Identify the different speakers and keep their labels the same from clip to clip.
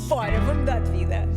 Speaker 1: Bora, vou mudar de vida.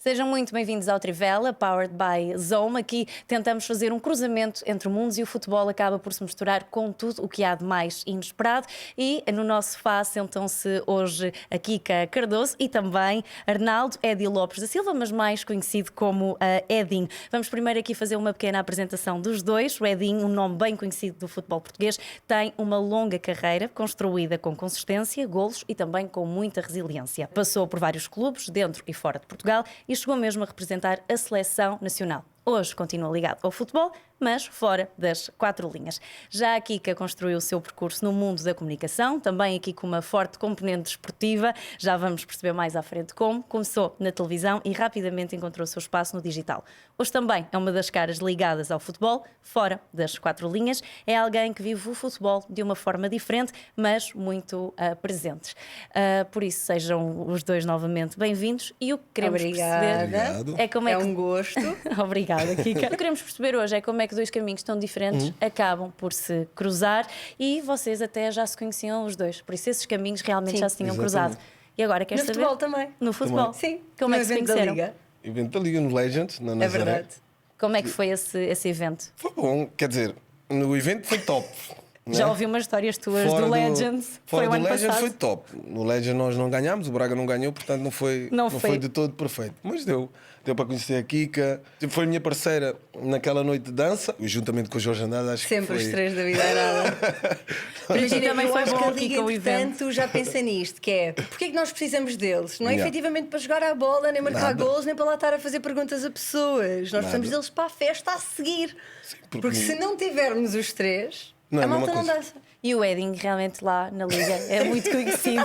Speaker 2: Sejam muito bem-vindos ao Trivela, powered by Zoma. Aqui tentamos fazer um cruzamento entre mundos e o futebol acaba por se misturar com tudo o que há de mais inesperado. E no nosso sofá sentam-se hoje a Kika Cardoso e também Arnaldo Edi Lopes da Silva, mas mais conhecido como Edinho. Vamos primeiro aqui fazer uma pequena apresentação dos dois. O Edinho, um nome bem conhecido do futebol português, tem uma longa carreira construída com consistência, golos e também com muita resiliência. Passou por vários clubes, dentro e fora de Portugal, e chegou mesmo a representar a seleção nacional. Hoje continua ligado ao futebol, mas fora das quatro linhas. Já a Kika construiu o seu percurso no mundo da comunicação, também aqui com uma forte componente desportiva. Já vamos perceber mais à frente como. Começou na televisão e rapidamente encontrou o seu espaço no digital. Hoje também é uma das caras ligadas ao futebol, fora das quatro linhas. É alguém que vive o futebol de uma forma diferente, mas muito presentes. Por isso, sejam os dois novamente bem-vindos. E o que queremos perceber é como é que...
Speaker 1: um gosto.
Speaker 2: Obrigada, Kika. O que queremos perceber hoje é como é que dois caminhos tão diferentes acabam por se cruzar e vocês até já se conheciam os dois. Por isso esses caminhos realmente já se tinham cruzado. E agora queres saber?
Speaker 1: No futebol também.
Speaker 2: No futebol?
Speaker 1: Sim.
Speaker 2: Como é que se conheceram?
Speaker 3: Evento da Liga no Legend, na Nazaré.
Speaker 1: É verdade.
Speaker 2: Como é que foi esse evento?
Speaker 3: Foi bom, quer dizer, no evento foi top.
Speaker 2: Já ouvi umas histórias tuas
Speaker 3: Fora
Speaker 2: do Legend.
Speaker 3: Fora
Speaker 2: Foi o
Speaker 3: do
Speaker 2: ano
Speaker 3: Legend
Speaker 2: passado.
Speaker 3: foi top. No Legend nós não ganhámos, o Braga não ganhou, portanto não foi de todo perfeito. Mas deu para conhecer a Kika. Foi a minha parceira naquela noite de dança, juntamente com o Jorge Andrade, acho
Speaker 1: Sempre
Speaker 3: que foi...
Speaker 1: os três da vida arada.
Speaker 2: Imagina, também foi bom aqui
Speaker 1: Liga,
Speaker 2: com o evento.
Speaker 1: entretanto, já pensa nisto, que é porque é que nós precisamos deles? Não é
Speaker 3: Yeah.
Speaker 1: efetivamente para jogar à bola, nem marcar
Speaker 3: Nada.
Speaker 1: golos, nem para lá estar a fazer perguntas a pessoas. Nós precisamos
Speaker 3: Nada.
Speaker 1: deles para a festa a seguir.
Speaker 3: Sim,
Speaker 1: porque se não tivermos os três,
Speaker 3: Não é
Speaker 1: a
Speaker 3: a mesma
Speaker 1: malta não
Speaker 3: coisa.
Speaker 1: dança.
Speaker 2: E o Edinho realmente lá na Liga é muito conhecido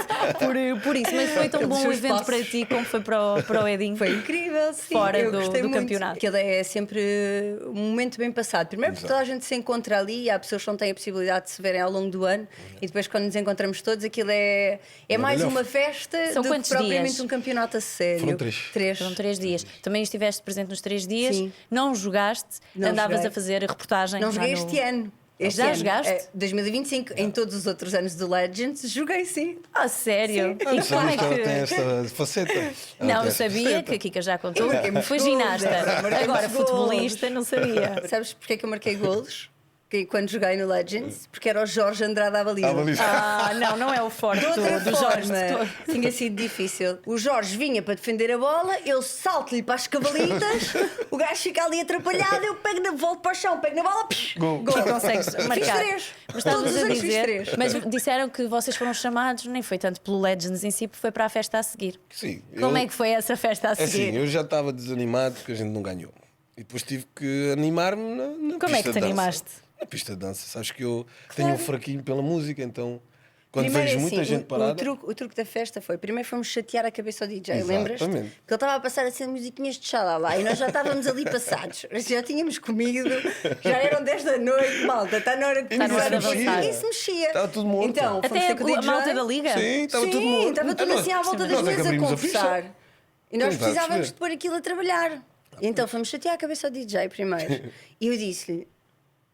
Speaker 2: por isso. Mas foi tão
Speaker 1: Pelos
Speaker 2: bom o
Speaker 1: seus
Speaker 2: evento
Speaker 1: passos.
Speaker 2: para ti como foi para o Edinho?
Speaker 1: Foi incrível, sim.
Speaker 2: Fora
Speaker 1: eu
Speaker 2: do
Speaker 1: gostei muito.
Speaker 2: campeonato.
Speaker 1: Aquilo é sempre um momento bem passado. Primeiro porque toda a gente se encontra ali e há pessoas que não têm a possibilidade de se verem ao longo do ano e depois quando nos encontramos todos aquilo é mais
Speaker 3: Maravilhoso.
Speaker 1: uma festa
Speaker 2: São
Speaker 1: do
Speaker 2: quantos
Speaker 1: que propriamente
Speaker 2: dias?
Speaker 1: um campeonato a sério.
Speaker 3: Foram três.
Speaker 2: Foram 3 dias. Também estiveste presente nos 3 dias.
Speaker 1: Sim.
Speaker 2: Não jogaste,
Speaker 1: Não
Speaker 2: andavas
Speaker 1: joguei.
Speaker 2: a fazer a reportagem.
Speaker 1: Não
Speaker 2: lá
Speaker 1: joguei
Speaker 2: no-
Speaker 1: este ano. Este
Speaker 2: Já
Speaker 1: ano,
Speaker 2: jogaste?
Speaker 1: 2025, em todos os outros anos do Legends, joguei sim.
Speaker 2: Ah, sério?
Speaker 3: Ah, não
Speaker 2: E como
Speaker 3: sabia
Speaker 2: é
Speaker 3: que ela tem
Speaker 2: que...
Speaker 3: esta faceta. Ela
Speaker 2: Não,
Speaker 3: tem
Speaker 2: eu
Speaker 3: esta
Speaker 2: sabia
Speaker 3: faceta.
Speaker 2: que a Kika já contou.
Speaker 1: Marquemos
Speaker 2: Foi
Speaker 1: golos,
Speaker 2: ginasta.
Speaker 1: marquemos
Speaker 2: Agora,
Speaker 1: golos.
Speaker 2: futebolista, não sabia.
Speaker 1: Sabes porque é que eu marquei golos? Quando joguei no Legends? Porque era o Jorge Andrade à baliza.
Speaker 3: À baliza.
Speaker 2: Ah, não é o forte
Speaker 1: De outra
Speaker 2: do Jorge.
Speaker 1: forma,
Speaker 2: de todo.
Speaker 1: tinha sido difícil. O Jorge vinha para defender a bola, eu salto-lhe para as cavalitas, o gajo fica ali atrapalhado, eu pego na volta para o chão, pego na bola,
Speaker 3: Gol.
Speaker 2: E consegues
Speaker 1: Fiz
Speaker 2: marcar.
Speaker 1: 3.
Speaker 2: Mas
Speaker 1: Todos
Speaker 2: estavas
Speaker 1: os
Speaker 2: a
Speaker 1: anos fiz
Speaker 2: dizer,
Speaker 1: 3.
Speaker 2: mas disseram que vocês foram chamados, nem foi tanto pelo Legends em si, foi para a festa a seguir.
Speaker 3: Sim,
Speaker 2: Como
Speaker 3: eu-
Speaker 2: é que foi essa festa a
Speaker 3: É
Speaker 2: seguir?
Speaker 3: assim, eu já estava desanimado porque a gente não ganhou. E depois tive que animar-me na
Speaker 2: Como é
Speaker 3: pista
Speaker 2: que te
Speaker 3: de dança.
Speaker 2: animaste?
Speaker 3: Na pista de dança. Sabes que eu tenho um fraquinho pela música, então quando
Speaker 1: Primeiro,
Speaker 3: vejo
Speaker 1: assim,
Speaker 3: muita gente parada.
Speaker 1: o truque da festa foi: primeiro fomos chatear a cabeça ao DJ,
Speaker 3: Exatamente.
Speaker 1: lembras-te? Porque ele estava a passar assim musiquinhas de xalala e nós já estávamos ali passados, já tínhamos comido, já eram 10 da noite, malta, está na hora de
Speaker 2: Está na hora de
Speaker 1: começar a
Speaker 2: avançar.
Speaker 1: Ninguém se mexia.
Speaker 3: Estava tudo morto.
Speaker 1: Então, fomos
Speaker 2: Até
Speaker 1: ter com o
Speaker 2: a
Speaker 1: DJ.
Speaker 2: malta da Liga?
Speaker 3: Sim, estava tudo morto.
Speaker 1: Estava tudo
Speaker 3: Nós-
Speaker 1: assim à volta das
Speaker 3: nós é que
Speaker 1: mesas a
Speaker 3: abrimos a ficha.
Speaker 1: conversar. E nós
Speaker 3: Não estás a
Speaker 1: precisávamos
Speaker 3: perceber.
Speaker 1: de pôr aquilo a trabalhar. E então fomos chatear a cabeça ao DJ primeiro. E eu disse-lhe: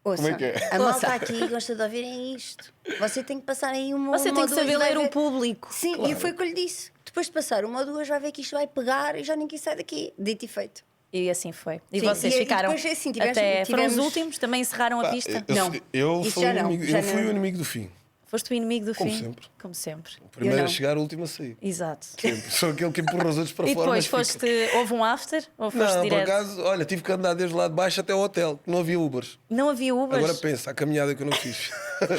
Speaker 1: ouça,
Speaker 3: Como é que é?
Speaker 1: a malta aqui gosta de ouvirem isto. Você tem que passar aí uma
Speaker 2: Você
Speaker 1: uma
Speaker 2: tem
Speaker 1: ou
Speaker 2: que
Speaker 1: duas,
Speaker 2: saber
Speaker 1: vai
Speaker 2: ler o
Speaker 1: ver.
Speaker 2: público.
Speaker 1: Sim,
Speaker 3: Claro.
Speaker 1: e foi o que eu lhe disse. Depois de passar uma ou duas, vai ver que isto vai pegar e já ninguém sai daqui. Dito e feito.
Speaker 2: E assim foi. E
Speaker 1: Sim,
Speaker 2: vocês
Speaker 1: e
Speaker 2: ficaram
Speaker 1: depois, assim,
Speaker 2: até foram os
Speaker 1: tivemos-
Speaker 2: últimos, também encerraram a
Speaker 3: Pá,
Speaker 2: pista.
Speaker 3: eu-
Speaker 1: Não,
Speaker 3: Eu
Speaker 1: isso
Speaker 3: fui,
Speaker 1: já
Speaker 3: o
Speaker 1: não,
Speaker 3: inimigo,
Speaker 1: já
Speaker 3: eu fui
Speaker 1: não.
Speaker 3: o inimigo do fim.
Speaker 2: Foste o inimigo do
Speaker 3: Como
Speaker 2: fim.
Speaker 3: sempre.
Speaker 2: Como sempre.
Speaker 3: O primeiro
Speaker 1: não.
Speaker 3: a chegar, o último a sair.
Speaker 2: Exato.
Speaker 3: Sempre. Sou aquele que empurra os outros para
Speaker 2: E
Speaker 3: fora.
Speaker 2: depois
Speaker 3: mas
Speaker 2: foste,
Speaker 3: fica.
Speaker 2: houve um after ou foste
Speaker 3: Não,
Speaker 2: direto?
Speaker 3: por acaso, olha, tive que andar desde lá de baixo até ao hotel, que não havia Ubers.
Speaker 2: Não havia Ubers?
Speaker 3: Agora pensa, a caminhada que eu não fiz.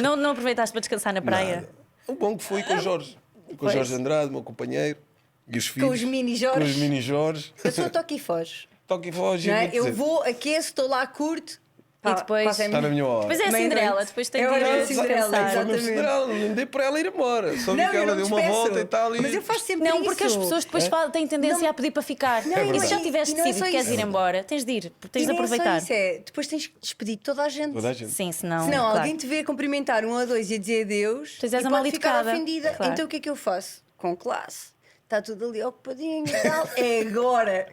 Speaker 2: Não aproveitaste para descansar na praia?
Speaker 3: Nada. O bom que fui com o Jorge. Com o
Speaker 2: Pois.
Speaker 3: Jorge Andrade, meu companheiro. E os filhos.
Speaker 1: os mini Jorge.
Speaker 3: Com os mini Jorge.
Speaker 1: Eu sou toque e foge.
Speaker 3: Toque e foge.
Speaker 1: Não é?
Speaker 3: vou-te
Speaker 1: Eu
Speaker 3: dizer,
Speaker 1: vou, aqueço, estou lá, curto.
Speaker 2: E depois-
Speaker 1: quase é
Speaker 3: Está na minha hora.
Speaker 2: Depois é a
Speaker 1: Meia-noite.
Speaker 2: Cinderela, depois tem
Speaker 1: É
Speaker 2: que
Speaker 1: hora da
Speaker 2: ir
Speaker 1: Cinderela,
Speaker 2: descansar.
Speaker 3: Foi
Speaker 1: exatamente.
Speaker 3: mesmo Cinderela, não dei para ela ir embora. Só vi
Speaker 1: Não,
Speaker 3: que
Speaker 1: eu
Speaker 3: ela
Speaker 1: não
Speaker 3: deu uma
Speaker 1: despeço.
Speaker 3: volta e tal.
Speaker 1: Mas eu faço sempre
Speaker 2: Não,
Speaker 1: isso.
Speaker 2: porque as pessoas depois têm tendência a pedir para ficar.
Speaker 1: Não,
Speaker 2: e se já
Speaker 1: e-
Speaker 2: tiveste
Speaker 1: e não é
Speaker 2: decidido
Speaker 1: só
Speaker 2: que queres
Speaker 1: isso.
Speaker 2: ir embora, tens de ir, tens
Speaker 1: E
Speaker 2: de
Speaker 1: nem é só
Speaker 2: aproveitar.
Speaker 1: isso, depois tens que despedir toda a gente.
Speaker 3: Toda a gente.
Speaker 2: Sim, senão.
Speaker 1: Senão
Speaker 2: claro.
Speaker 1: alguém te vê cumprimentar um ou dois e a dizer adeus
Speaker 2: Pois és
Speaker 1: e
Speaker 2: uma
Speaker 1: pode ficar
Speaker 2: maleducada.
Speaker 1: ofendida.
Speaker 2: Claro.
Speaker 1: Então o que é que eu faço? Com classe. Está tudo ali ocupadinho e tal. É agora.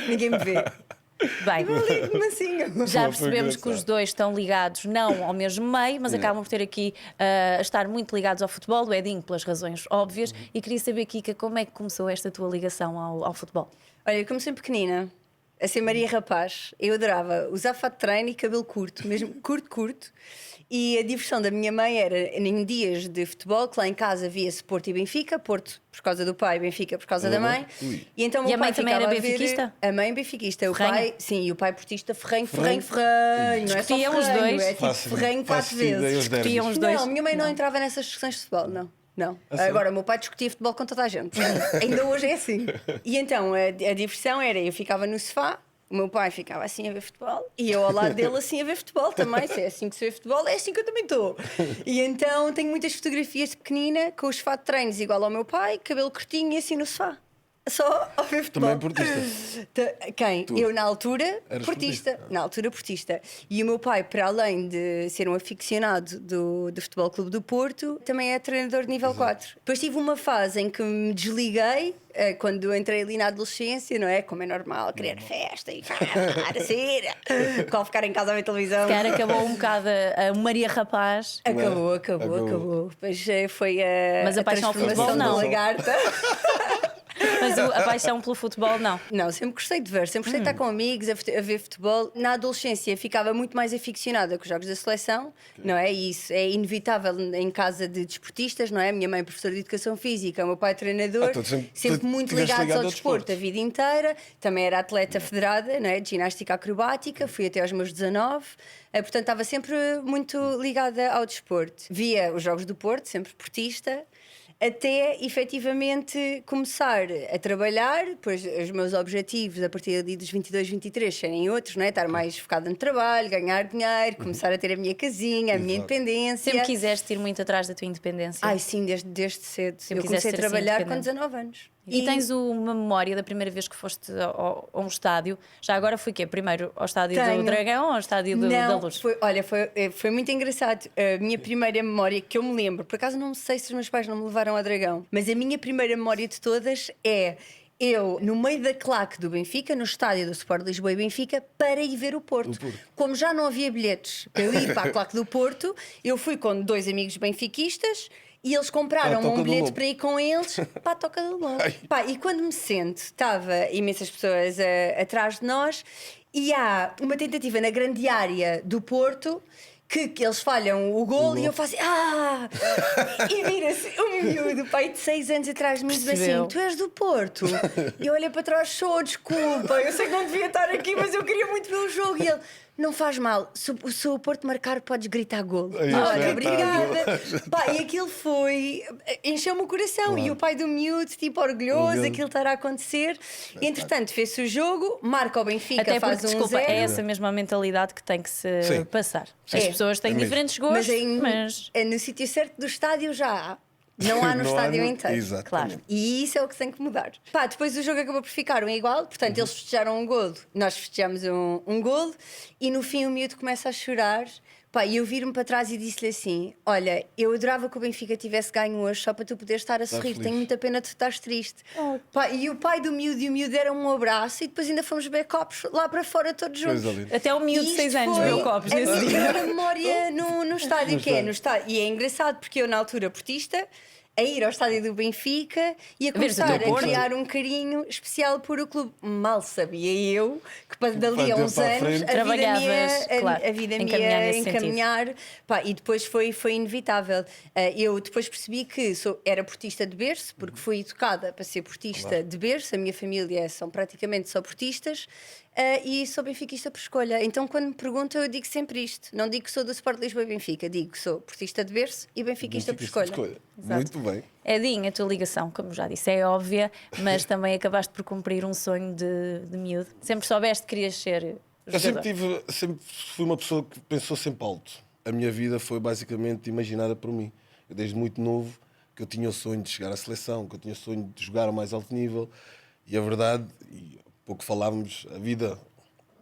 Speaker 1: Ninguém me vê.
Speaker 2: Bem,
Speaker 1: Mansinho.
Speaker 2: já percebemos que os dois estão ligados não ao mesmo meio, mas acabam por ter aqui a estar muito ligados ao futebol, o Edinho pelas razões óbvias. E queria saber, Kika, como é que começou esta tua ligação ao futebol?
Speaker 1: Olha, eu comecei pequenina, a ser Maria Rapaz. Eu adorava usar fato de treino e cabelo curto, mesmo curto. E a diversão da minha mãe era em dias de futebol, que lá em casa via-se Porto e Benfica, Porto por causa do pai, Benfica por causa da mãe.
Speaker 2: E então a mãe também era benfiquista?
Speaker 1: A mãe benfiquista, o pai, sim, e o pai portista ferrenho. Não é só
Speaker 2: Discutiam os dois.
Speaker 1: É tipo ferrenho 4 vezes.
Speaker 2: Discutiam os dois.
Speaker 1: Não, minha mãe não entrava nessas discussões de futebol, não. Agora, o meu pai discutia futebol com toda a gente. Ainda hoje é assim. E então a diversão era, eu ficava no sofá, o meu pai ficava assim a ver futebol e eu ao lado dele assim a ver futebol também. Se é assim que se vê futebol, é assim que eu também estou. E então tenho muitas fotografias de pequenina com os fatos de treinos igual ao meu pai, cabelo curtinho e assim no sofá. Só a ver futebol.
Speaker 3: Também portista.
Speaker 1: Quem?
Speaker 3: Tu.
Speaker 1: Eu na altura
Speaker 3: portista.
Speaker 1: Na altura portista. E o meu pai, para além de ser um aficionado do Futebol Clube do Porto, também é treinador de nível 4. Depois tive uma fase em que me desliguei, quando entrei ali na adolescência, não é? Como é normal, querer festa e sair, qual ficar em casa a ver televisão.
Speaker 2: Cara, acabou um bocado a Maria Rapaz.
Speaker 1: Acabou. Depois foi
Speaker 2: Mas a paixão ao
Speaker 1: transformação
Speaker 2: futebol, não.
Speaker 1: da lagarta.
Speaker 2: Mas a paixão pelo futebol, não.
Speaker 1: Não, sempre gostei de ver, sempre gostei de estar com amigos, a ver futebol. Na adolescência ficava muito mais aficionada com os jogos da seleção, não é? E isso é inevitável em casa de desportistas, não é? A minha mãe, professora de educação física, o meu pai, treinador, sempre muito ligados ao desporto a vida inteira. Também era atleta federada, não é? De ginástica acrobática, fui até aos meus 19. Portanto, estava sempre muito ligada ao desporto. Via os jogos do Porto, sempre portista. Até efetivamente começar a trabalhar, pois os meus objetivos a partir ali dos 22, 23 serem outros, não é? Estar mais focada no trabalho, ganhar dinheiro, começar a ter a minha casinha, a minha independência.
Speaker 2: Sempre quiseste ir muito atrás da tua independência?
Speaker 1: Ai, sim, desde cedo.
Speaker 2: Sempre
Speaker 1: eu comecei a trabalhar
Speaker 2: assim,
Speaker 1: com 19 anos.
Speaker 2: E tens uma memória da primeira vez que foste a um estádio? Já agora foi quê? Primeiro ao estádio do Dragão ou ao estádio da Luz?
Speaker 1: Foi muito engraçado. A minha primeira memória que eu me lembro, por acaso não sei se os meus pais não me levaram ao Dragão, mas a minha primeira memória de todas é eu, no meio da claque do Benfica, no estádio do Sport Lisboa e Benfica, para ir ver o Porto. Como já não havia bilhetes para eu ir para a claque do Porto, eu fui com 2 amigos benfiquistas. E eles compraram um bilhete para ir com eles para a Toca do Lobo. E quando me sento, estava imensas pessoas atrás de nós e há uma tentativa na grande área do Porto que eles falham o golo e eu faço e vira-se um miúdo, pai de 6 anos atrás de mim e diz assim, tu és do Porto? E eu olhei para trás, desculpa, eu sei que não devia estar aqui, mas eu queria muito ver o jogo. E ele, não faz mal, se o Porto marcar podes gritar golo. Olha, obrigada. E aquilo encheu-me o coração. E o pai do miúdo, tipo, orgulhoso, aquilo estará a acontecer. Entretanto, fez-se o jogo, marca o Benfica,
Speaker 2: até
Speaker 1: faz
Speaker 2: porque,
Speaker 1: 1-0.
Speaker 2: É essa mesma mentalidade que tem que se passar. As pessoas têm diferentes gostos, mas
Speaker 1: no sítio certo do estádio já há. Não há no estádio inteiro.
Speaker 3: Exatamente.
Speaker 1: Claro. E isso é o que tem que mudar. Depois o jogo acabou por ficar igual, portanto eles festejaram um golo, nós festejamos um golo e no fim o miúdo começa a chorar. E eu viro-me para trás e disse-lhe assim: olha, eu adorava que o Benfica tivesse ganho hoje só para tu poderes estar a sorrir. Tenho muita pena de tu estás triste. E o pai do miúdo e o miúdo deram um abraço e depois ainda fomos beber copos lá para fora todos juntos.
Speaker 2: Até o miúdo de 6 anos bebeu copos nesse dia.
Speaker 1: A minha memória no estádio, E é engraçado porque eu, na altura portista, a ir ao estádio do Benfica e a começar a criar um carinho especial por o clube. Mal sabia eu que dali a uns anos a vida me ia encaminhar. E depois foi inevitável. Eu depois percebi que era portista de berço, porque fui educada para ser portista de berço. A minha família são praticamente só portistas. E sou benfiquista por escolha. Então quando me perguntam eu digo sempre isto. Não digo que sou do Sport Lisboa e Benfica. Digo que sou portista de berço e benfiquista por escolha.
Speaker 3: Muito bem.
Speaker 2: Edinho, a tua ligação, como já disse, é óbvia, mas também acabaste por cumprir um sonho de miúdo. Sempre soubeste que querias ser jogador?
Speaker 3: Eu sempre fui uma pessoa que pensou sempre alto. A minha vida foi basicamente imaginada por mim. Eu, desde muito novo, que eu tinha o sonho de chegar à seleção, que eu tinha o sonho de jogar ao mais alto nível. E a verdade, e pouco falávamos, a vida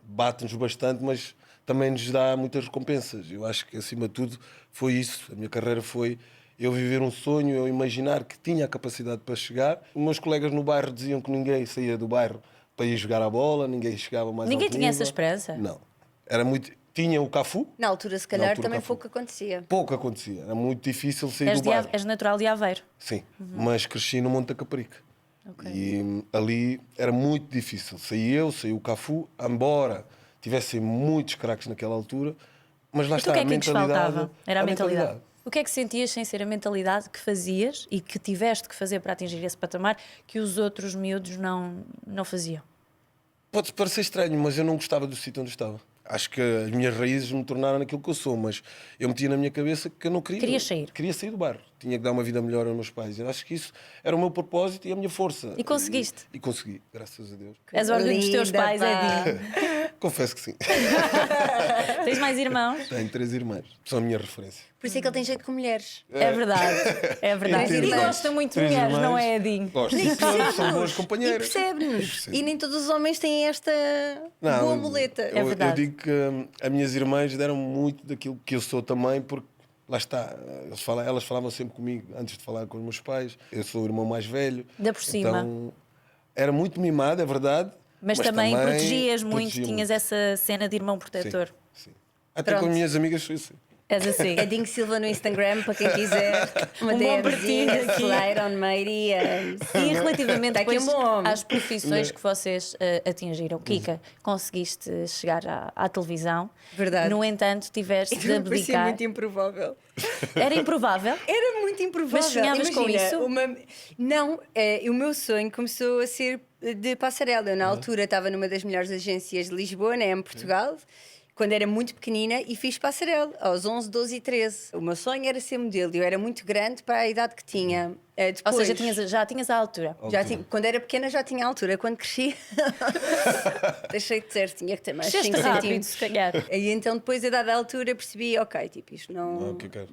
Speaker 3: bate-nos bastante, mas também nos dá muitas recompensas. Eu acho que, acima de tudo, foi isso. A minha carreira foi eu viver um sonho, eu imaginar que tinha a capacidade para chegar. Os meus colegas no bairro diziam que ninguém saía do bairro para ir jogar a bola, ninguém chegava mais
Speaker 2: Ninguém
Speaker 3: alto
Speaker 2: tinha
Speaker 3: nível.
Speaker 2: essa esperança?
Speaker 3: Não. Era muito... Tinha o Cafu,
Speaker 1: Na altura, se
Speaker 3: Na
Speaker 1: calhar,
Speaker 3: altura,
Speaker 1: também
Speaker 3: Cafu.
Speaker 1: pouco acontecia.
Speaker 3: pouco acontecia. Era muito difícil sair
Speaker 2: És,
Speaker 3: do bairro.
Speaker 2: és natural de Aveiro.
Speaker 3: Sim, mas cresci no Monte da Caparica.
Speaker 2: Ok.
Speaker 3: E ali era muito difícil. Saí o Cafu, embora tivessem muitos craques naquela altura, mas lá
Speaker 2: Então
Speaker 3: está
Speaker 2: o que é
Speaker 3: a
Speaker 2: que lhes
Speaker 3: mentalidade.
Speaker 2: faltava? Era a mentalidade. O que é que sentias sem ser a mentalidade que fazias e que tiveste que fazer para atingir esse patamar que os outros miúdos não faziam?
Speaker 3: Pode parecer estranho, mas eu não gostava do sítio onde estava. Acho que as minhas raízes me tornaram aquilo que eu sou, mas eu metia na minha cabeça que eu não queria.
Speaker 2: Querias sair.
Speaker 3: Queria sair do bairro. Tinha que dar uma vida melhor aos meus pais. Eu acho que isso era o meu propósito e a minha força.
Speaker 2: E conseguiste?
Speaker 3: E consegui, graças a Deus.
Speaker 2: És o orgulho dos teus
Speaker 1: Linda,
Speaker 2: pais,
Speaker 1: pá.
Speaker 2: Edinho.
Speaker 3: Confesso que sim.
Speaker 2: Tens mais irmãos?
Speaker 3: Tenho 3 irmãs. São a minha referência.
Speaker 1: Por isso é que ele tem jeito com mulheres.
Speaker 2: É verdade. É verdade.
Speaker 3: Três
Speaker 2: E
Speaker 3: irmãs.
Speaker 2: gosta muito de
Speaker 3: 3
Speaker 2: mulheres,
Speaker 3: irmãs.
Speaker 2: não é, Edinho?
Speaker 3: Gosto.
Speaker 1: Nem
Speaker 3: São boas
Speaker 1: E
Speaker 3: companheiras.
Speaker 1: percebe-nos. E nem todos os homens têm esta boa muleta.
Speaker 3: Eu
Speaker 2: verdade.
Speaker 3: digo que as minhas irmãs deram muito daquilo que eu sou também, porque lá está, elas falavam sempre comigo antes de falar com os meus pais. Eu sou o irmão mais velho.
Speaker 2: Ainda por cima.
Speaker 3: Então, era muito mimado, é verdade.
Speaker 2: Mas também protegias muito,
Speaker 3: protegia
Speaker 2: tinhas essa cena de irmão protetor.
Speaker 3: Sim, sim. Até com
Speaker 1: Pronto.
Speaker 3: as minhas amigas foi assim.
Speaker 2: És assim.
Speaker 1: Edinho Silva no Instagram, para quem quiser. Uma
Speaker 2: Um bom partilho
Speaker 1: DMzinha,
Speaker 2: aqui.
Speaker 1: slide on Mary.
Speaker 2: E relativamente
Speaker 1: Está aqui
Speaker 2: depois
Speaker 1: um bom homem.
Speaker 2: às profissões que vocês atingiram, Kika, conseguiste chegar à televisão.
Speaker 1: Verdade.
Speaker 2: No entanto, tiveste de
Speaker 1: Então, parecia
Speaker 2: abdicar.
Speaker 1: muito improvável.
Speaker 2: Era improvável.
Speaker 1: Era muito improvável.
Speaker 2: Mas sonhavas com
Speaker 1: Imagina,
Speaker 2: isso?
Speaker 1: Não, o meu sonho começou a ser de passarela. Eu, na altura, estava numa das melhores agências de Lisboa, na M Portugal, quando era muito pequenina, e fiz passarela aos 11, 12 e 13. O meu sonho era ser modelo. Eu era muito grande para a idade que tinha.
Speaker 2: Ou
Speaker 1: Depois,
Speaker 2: seja, já tinhas a altura.
Speaker 1: quando era pequena já tinha altura. Quando cresci, deixei de ser, tinha que ter mais
Speaker 2: Cresceste
Speaker 1: 5
Speaker 2: rápido,
Speaker 1: centímetros.
Speaker 2: se calhar.
Speaker 1: E então, depois, a dada altura, percebi, ok, tipo, isto
Speaker 3: Não é
Speaker 1: não,
Speaker 3: o que eu quero.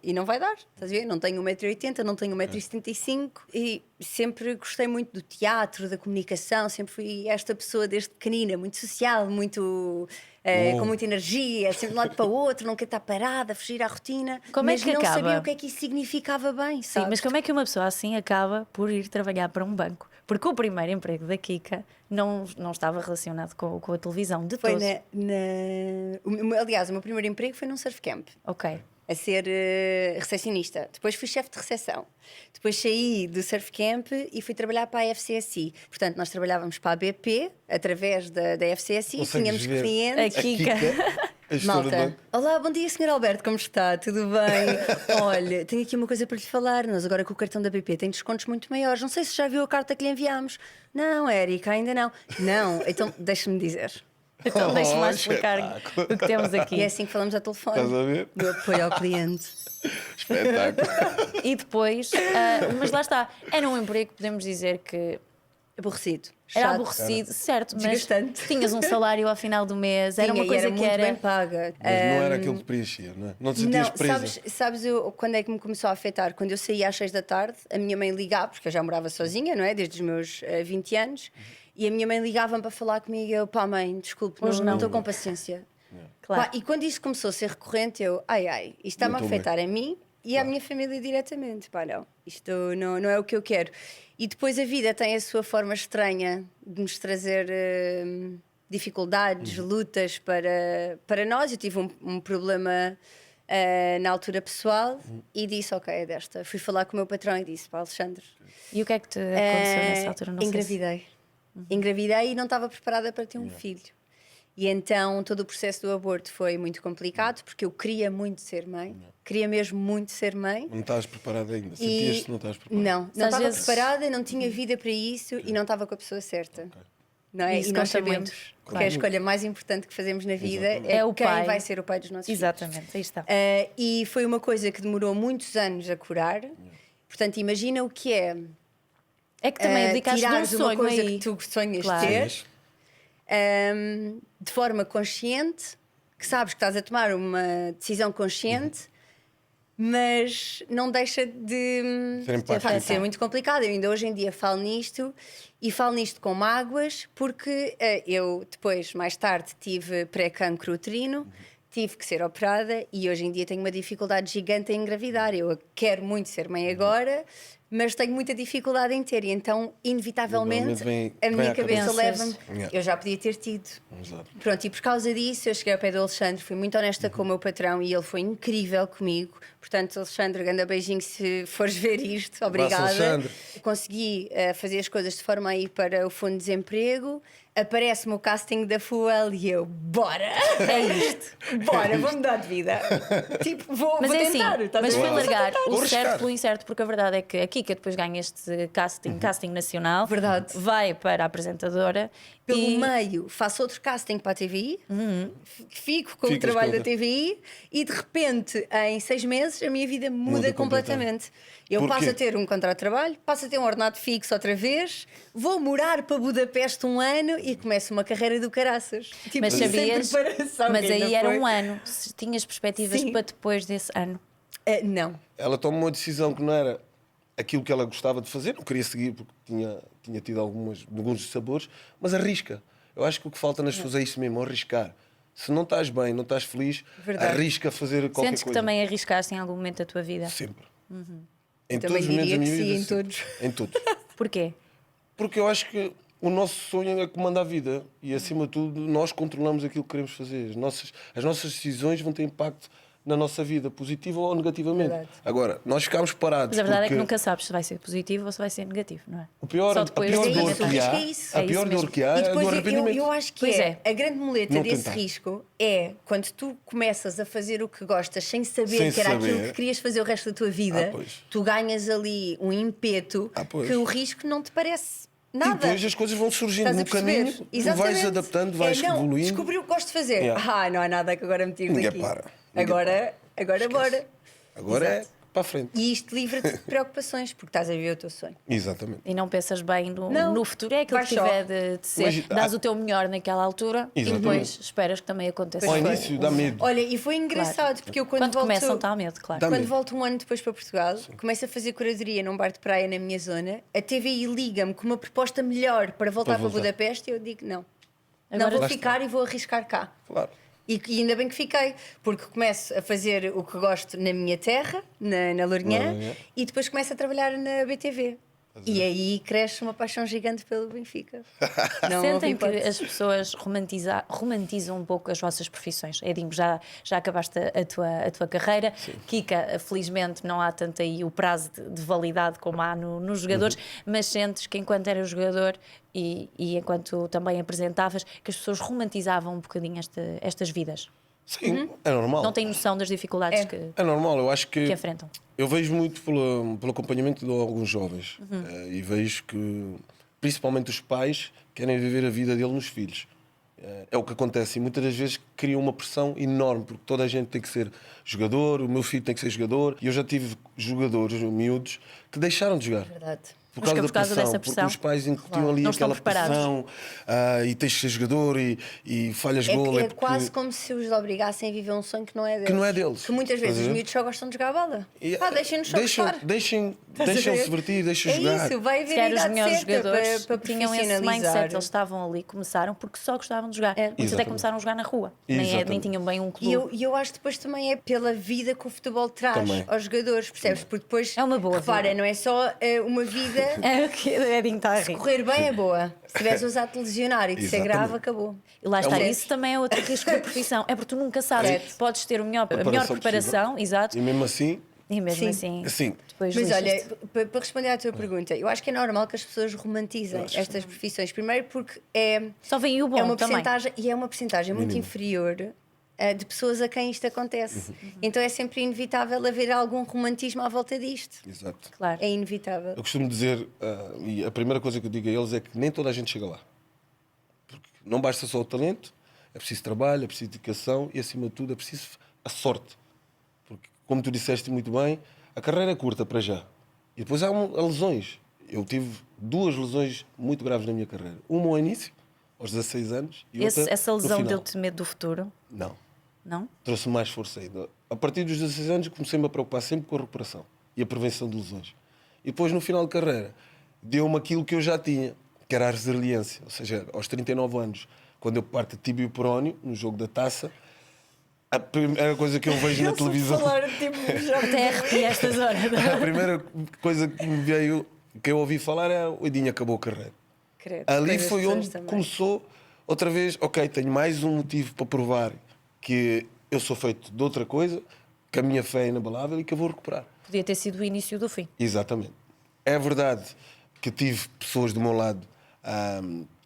Speaker 1: e não vai dar, estás a ver? Não tenho 1,80 m, não tenho 1,75 m e sempre gostei muito do teatro, da comunicação, sempre fui esta pessoa desde pequenina, muito social, muito... com muita energia, sempre de um lado para o outro, não quer estar parada, fugir à rotina.
Speaker 2: Como é
Speaker 1: mas
Speaker 2: que
Speaker 1: não
Speaker 2: acaba?
Speaker 1: sabia o que é que isso significava bem,
Speaker 2: Sim,
Speaker 1: sabes?
Speaker 2: mas como é que uma pessoa assim acaba por ir trabalhar para um banco? Porque o primeiro emprego da Kika não estava relacionado com a televisão de
Speaker 1: Foi
Speaker 2: todo.
Speaker 1: aliás, o meu primeiro emprego foi num surf camp.
Speaker 2: Ok.
Speaker 1: A ser recepcionista. Depois fui chefe de recepção. Depois saí do surf camp e fui trabalhar para a FCSI. Portanto, nós trabalhávamos para a BP através da FCSI,
Speaker 3: Consegues
Speaker 1: tínhamos
Speaker 3: ver
Speaker 1: clientes.
Speaker 3: a Kika, a gestora do
Speaker 1: Malta,
Speaker 3: banco.
Speaker 1: olá, bom dia, Sr. Alberto, como está? Tudo bem? Olha, tenho aqui uma coisa para lhe falar. Nós agora com o cartão da BP tem descontos muito maiores. Não sei se já viu a carta que lhe enviámos. Não, Érica, ainda não. Não, então deixa-me dizer.
Speaker 2: Então deixa-me lá
Speaker 3: Oh,
Speaker 2: explicar
Speaker 3: espetáculo.
Speaker 2: o que temos aqui.
Speaker 1: E é assim que falamos ao telefone.
Speaker 3: Estás a ver?
Speaker 1: Do apoio ao cliente.
Speaker 3: Espetáculo.
Speaker 2: E depois, mas lá está, era um emprego, podemos dizer que
Speaker 1: Aborrecido.
Speaker 2: era
Speaker 1: chato.
Speaker 2: aborrecido, certo, mas
Speaker 1: Desgastante.
Speaker 2: tinhas um salário ao final do mês, era
Speaker 1: Tinha,
Speaker 2: uma
Speaker 1: e
Speaker 2: coisa
Speaker 1: era
Speaker 2: que
Speaker 1: muito
Speaker 2: era.
Speaker 1: bem paga.
Speaker 3: Mas não era aquilo que preenchia, não é? Não te sentias
Speaker 1: Não,
Speaker 3: presa.
Speaker 1: sabes eu, quando é que me começou a afetar? Quando eu saía às 6 da tarde, a minha mãe ligava, porque eu já morava sozinha, não é? Desde os meus 20 anos, e a minha mãe ligava-me para falar comigo. Eu, pá, mãe, desculpe,
Speaker 2: Hoje
Speaker 1: não
Speaker 2: não.
Speaker 1: estou com paciência.
Speaker 2: Claro.
Speaker 1: Pá, e quando isso começou a ser recorrente, eu, isto está-me a
Speaker 3: Não estou
Speaker 1: afetar a mim e à minha família diretamente. Pá, não, isto não é o que eu quero. E depois a vida tem a sua forma estranha de nos trazer dificuldades, lutas para nós. Eu tive um problema na altura pessoal e disse, ok, é desta. Fui falar com o meu patrão e disse, pá, Alexandre,
Speaker 2: E o que é que te aconteceu nessa altura? Não sei se-
Speaker 1: engravidei. Engravidei e não estava preparada para ter um filho. E então todo o processo do aborto foi muito complicado porque eu queria muito ser mãe, queria mesmo muito ser mãe.
Speaker 3: Não estás preparada ainda.
Speaker 1: E
Speaker 3: Sentias-te que não estás preparada.
Speaker 1: não
Speaker 2: Às
Speaker 1: estava
Speaker 2: vezes-
Speaker 1: preparada, não tinha vida para isso e não estava com a pessoa certa. Não é?
Speaker 2: Isso
Speaker 1: E nós
Speaker 2: conta
Speaker 1: sabemos
Speaker 2: muito,
Speaker 1: que
Speaker 2: claro.
Speaker 1: a escolha mais importante que fazemos na vida
Speaker 2: É o
Speaker 1: quem
Speaker 2: pai.
Speaker 1: vai ser o pai dos nossos filhos.
Speaker 2: Exatamente, aí está.
Speaker 1: E foi uma coisa que demorou muitos anos a curar. Portanto, imagina o que é
Speaker 2: É que também dedicaste de um
Speaker 1: tirares uma
Speaker 2: sonho
Speaker 1: coisa
Speaker 2: aí.
Speaker 1: que tu sonhas
Speaker 2: Claro.
Speaker 1: ter de forma consciente, que sabes que estás a tomar uma decisão consciente, mas não deixa de
Speaker 3: Ser impactante.
Speaker 1: ser muito complicado. Eu ainda hoje em dia falo nisto e falo nisto com mágoas, porque eu depois, mais tarde, tive pré-cancro uterino. Tive que ser operada e hoje em dia tenho uma dificuldade gigante em engravidar. Eu quero muito ser mãe agora, mas tenho muita dificuldade em ter, e então, inevitavelmente,
Speaker 3: Vem
Speaker 1: a minha
Speaker 3: à
Speaker 1: cabeça
Speaker 2: cabeça.
Speaker 1: leva-me.
Speaker 3: Yeah.
Speaker 1: Eu já podia ter tido.
Speaker 3: Exato.
Speaker 1: Pronto, e por causa disso eu cheguei ao pé do Alexandre, fui muito honesta com o meu patrão e ele foi incrível comigo. Portanto, Alexandre, grande beijinho se fores ver isto, obrigada.
Speaker 3: Alexandre.
Speaker 1: Consegui fazer as coisas de forma a ir para o Fundo de Desemprego. Aparece-me o casting da Fuel e eu, bora!
Speaker 2: É isto.
Speaker 1: Bora, vou mudar de vida. Tipo, vou
Speaker 2: Mas é
Speaker 1: tentar.
Speaker 2: assim,
Speaker 1: estás a
Speaker 2: mas
Speaker 1: ver?
Speaker 2: foi largar
Speaker 3: Vou
Speaker 2: o certo
Speaker 3: arriscar.
Speaker 2: pelo incerto, porque a verdade é que a Kika depois ganha este casting nacional.
Speaker 1: Verdade.
Speaker 2: Vai para a apresentadora.
Speaker 1: Pelo
Speaker 2: e
Speaker 1: meio, faço outro casting para a TVI, fico com o
Speaker 3: Ficas
Speaker 1: trabalho
Speaker 3: com-
Speaker 1: da TVI e de repente, em 6 meses, a minha vida muda
Speaker 3: Muda
Speaker 1: completamente. Eu
Speaker 3: Porquê?
Speaker 1: passo a ter um contrato de trabalho, passo a ter um ordenado fixo outra vez, vou morar para Budapeste 1 ano e começo uma carreira do caraças. Tipo,
Speaker 2: Mas
Speaker 1: sem
Speaker 2: sabias,
Speaker 1: preparação,
Speaker 2: mas
Speaker 1: ainda
Speaker 2: aí era
Speaker 1: foi.
Speaker 2: um ano. Se tinhas perspectivas
Speaker 1: Sim.
Speaker 2: para depois desse ano.
Speaker 1: Não.
Speaker 3: Ela tomou uma decisão que não era aquilo que ela gostava de fazer, não queria seguir porque tinha tido alguns sabores, mas arrisca. Eu acho que o que falta nas pessoas é isso mesmo, arriscar. Se não estás bem, não estás feliz,
Speaker 1: Verdade.
Speaker 3: arrisca a fazer qualquer
Speaker 2: Sentes que
Speaker 3: coisa.
Speaker 2: também arriscaste em algum momento da tua vida?
Speaker 3: Sempre. Em
Speaker 1: Eu
Speaker 3: todos
Speaker 1: também
Speaker 3: os momentos
Speaker 1: diria
Speaker 3: da minha
Speaker 1: que sim,
Speaker 3: vida.
Speaker 1: em
Speaker 3: sempre.
Speaker 1: todos.
Speaker 3: Em todos.
Speaker 2: Porquê?
Speaker 3: Porque eu acho que o nosso sonho é comandar a vida e, acima de tudo, nós controlamos aquilo que queremos fazer. As nossas decisões vão ter impacto na nossa vida, positivo ou negativamente.
Speaker 1: Verdade.
Speaker 3: Agora, nós ficamos parados.
Speaker 2: Mas a verdade é que
Speaker 3: porque
Speaker 2: nunca sabes se vai ser positivo ou se vai ser negativo, não é?
Speaker 3: O pior,
Speaker 2: Só
Speaker 3: a
Speaker 2: depois
Speaker 3: pior
Speaker 2: de
Speaker 3: dor
Speaker 1: isso,
Speaker 3: que
Speaker 1: acho
Speaker 3: há,
Speaker 1: que é isso.
Speaker 3: a
Speaker 2: É
Speaker 3: pior
Speaker 2: isso
Speaker 3: dor
Speaker 2: mesmo.
Speaker 3: que há
Speaker 1: E
Speaker 3: é do
Speaker 1: depois
Speaker 3: arrependimento.
Speaker 1: eu acho que
Speaker 2: Pois é.
Speaker 1: a grande muleta
Speaker 3: Não
Speaker 1: desse
Speaker 3: tentar.
Speaker 1: risco é quando tu começas a fazer o que gostas sem saber
Speaker 3: Sem
Speaker 1: que era aquilo
Speaker 3: saber.
Speaker 1: que querias fazer o resto da tua vida,
Speaker 3: Pois.
Speaker 1: tu ganhas ali um ímpeto
Speaker 3: Pois.
Speaker 1: que o risco não te parece
Speaker 3: E
Speaker 1: nada.
Speaker 3: depois as coisas vão surgindo
Speaker 1: Estás a
Speaker 3: no
Speaker 1: perceber?
Speaker 3: caminho, tu vais
Speaker 1: Exatamente.
Speaker 3: adaptando, vais
Speaker 1: não,
Speaker 3: evoluindo.
Speaker 1: Descobri o que gosto de fazer.
Speaker 3: Yeah.
Speaker 1: Não há nada que agora me tire
Speaker 3: Ninguém
Speaker 1: daqui.
Speaker 3: para. Ninguém
Speaker 1: Agora bora.
Speaker 3: Agora
Speaker 1: Exato.
Speaker 3: é para a frente.
Speaker 1: E isto livra-te de preocupações, porque estás a viver o teu sonho.
Speaker 3: Exatamente.
Speaker 2: E não pensas bem
Speaker 1: Não,
Speaker 2: no futuro, é aquilo
Speaker 1: vai
Speaker 2: que
Speaker 1: só.
Speaker 2: tiver de ser.
Speaker 3: Imagina-
Speaker 2: Dás o teu melhor naquela altura
Speaker 3: Exatamente.
Speaker 2: e depois esperas que também aconteça.
Speaker 3: Ao
Speaker 1: Pois foi.
Speaker 3: início dá medo.
Speaker 1: Olha, e foi engraçado, porque eu
Speaker 2: Quando
Speaker 1: volto...
Speaker 2: começam, está a medo, claro.
Speaker 3: Dá
Speaker 1: Quando
Speaker 3: medo.
Speaker 1: volto um ano depois para Portugal, começo a fazer curadoria num bar de praia na minha zona, a TVI liga-me com uma proposta melhor para voltar para
Speaker 3: voltar.
Speaker 1: Budapeste e eu digo não.
Speaker 2: Agora
Speaker 1: não vou
Speaker 3: lá
Speaker 1: ficar e vou arriscar cá.
Speaker 3: Claro.
Speaker 1: E ainda bem que fiquei, porque começo a fazer o que gosto na minha terra, na Lourinhã,
Speaker 3: Lourinhã.
Speaker 1: e depois começo a trabalhar na BTV. E aí cresce uma paixão gigante pelo Benfica. Não houve
Speaker 2: Sentem que
Speaker 1: hipótese.
Speaker 2: as pessoas romantizam um pouco as vossas profissões. Edinho, já acabaste a tua carreira. Kika, felizmente, não há tanto aí o prazo de validade como há nos jogadores, mas sentes que enquanto era jogador e enquanto também apresentavas, que as pessoas romantizavam um bocadinho estas vidas.
Speaker 3: Sim, é normal.
Speaker 2: Não têm noção das dificuldades que
Speaker 3: É normal, eu acho que
Speaker 2: enfrentam.
Speaker 3: eu vejo muito pelo acompanhamento de alguns jovens e vejo que principalmente os pais querem viver a vida dele nos filhos. É o que acontece e muitas das vezes criam uma pressão enorme porque toda a gente tem que ser jogador, o meu filho tem que ser jogador e eu já tive jogadores miúdos que deixaram de jogar.
Speaker 1: Verdade.
Speaker 3: Por
Speaker 2: Mas que
Speaker 3: causa,
Speaker 2: por causa
Speaker 3: da pressão,
Speaker 2: dessa
Speaker 3: porque
Speaker 2: pressão,
Speaker 3: os pais incutiam ali
Speaker 2: não estão
Speaker 3: aquela
Speaker 2: preparados.
Speaker 3: pressão e tens que ser jogador e falhas gol.
Speaker 1: É
Speaker 3: porque-
Speaker 1: quase como se os obrigassem a viver um sonho que não é deles.
Speaker 3: Que não é deles.
Speaker 1: Que muitas vezes
Speaker 3: Estás a
Speaker 1: os
Speaker 3: ver?
Speaker 1: miúdos só gostam de jogar a bola.
Speaker 3: E,
Speaker 1: Deixem-nos só gostar.
Speaker 3: Deixem-se
Speaker 1: Estás a ver?
Speaker 3: divertir, deixem
Speaker 1: É
Speaker 3: jogar.
Speaker 1: isso, vai
Speaker 2: Se
Speaker 1: haver
Speaker 2: calhar os
Speaker 1: idade
Speaker 2: melhores
Speaker 1: certa
Speaker 2: jogadores
Speaker 1: para
Speaker 2: tinham esse
Speaker 1: profissionalizar.
Speaker 2: mindset, eles estavam ali, começaram porque só gostavam de jogar. Muitos até
Speaker 3: Exatamente.
Speaker 2: começaram a jogar na rua, nem
Speaker 3: Exatamente.
Speaker 2: tinham bem um
Speaker 1: E
Speaker 2: clube.
Speaker 1: eu acho que depois também é pela vida que o futebol traz
Speaker 3: Também.
Speaker 1: aos jogadores, percebes? Porque depois,
Speaker 2: É uma boa
Speaker 1: repara,
Speaker 2: vida.
Speaker 1: não é só uma vida.
Speaker 2: É o que Edinho está a
Speaker 1: Se
Speaker 2: rir.
Speaker 1: correr bem é boa. Se tiveres usado te lesionar e te ser
Speaker 3: Exatamente.
Speaker 1: grave, acabou.
Speaker 2: E lá está,
Speaker 3: uma-
Speaker 2: isso também é outro risco da profissão. É porque tu nunca sabes.
Speaker 1: Certo.
Speaker 2: Podes ter a melhor preparação, exato,
Speaker 3: E mesmo assim,
Speaker 2: e mesmo
Speaker 1: Sim.
Speaker 2: assim, depois
Speaker 1: Mas olha,
Speaker 2: lixas-te.
Speaker 1: para responder à tua pergunta, eu acho que é normal que as pessoas romantizem estas profissões. Primeiro porque
Speaker 2: Só vem o bom
Speaker 1: é uma
Speaker 2: também.
Speaker 1: percentagem e é uma percentagem muito inferior de pessoas a quem isto acontece. Então é sempre inevitável haver algum romantismo à volta disto.
Speaker 3: exato.
Speaker 2: Claro.
Speaker 1: É inevitável.
Speaker 3: Eu costumo dizer, e a primeira coisa que eu digo a eles é que nem toda a gente chega lá. Porque não basta só o talento, é preciso trabalho, é preciso dedicação e, acima de tudo, é preciso a sorte. Porque, como tu disseste muito bem, a carreira é curta para já. E depois há lesões. Eu tive 2 lesões muito graves na minha carreira. Uma ao início, aos 16 anos, e outra
Speaker 2: Essa
Speaker 3: no
Speaker 2: lesão
Speaker 3: final.
Speaker 2: deu-te medo do futuro?
Speaker 3: Não.
Speaker 2: Não?
Speaker 3: Trouxe mais força ainda. A partir dos 16 anos comecei-me a preocupar sempre com a recuperação e a prevenção de lesões. E depois, no final de carreira, deu-me aquilo que eu já tinha, que era a resiliência. Ou seja, aos 39 anos, quando eu parto de tíbio perónio, no jogo da taça, A primeira coisa que eu vejo na televisão.
Speaker 1: Falar, tipo, já
Speaker 2: Até arrepia estas horas.
Speaker 3: A primeira coisa que me veio, que eu ouvi falar é o Edinho acabou a carreira.
Speaker 1: Credo,
Speaker 3: Ali
Speaker 1: coisas
Speaker 3: foi
Speaker 1: pessoas
Speaker 3: onde
Speaker 1: também.
Speaker 3: começou outra vez, ok, tenho mais um motivo para provar que eu sou feito de outra coisa, que a minha fé é inabalável e que eu vou recuperar.
Speaker 2: Podia ter sido o início do fim.
Speaker 3: Exatamente. É verdade que tive pessoas do meu lado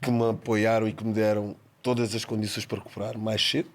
Speaker 3: que me apoiaram e que me deram todas as condições para recuperar mais cedo.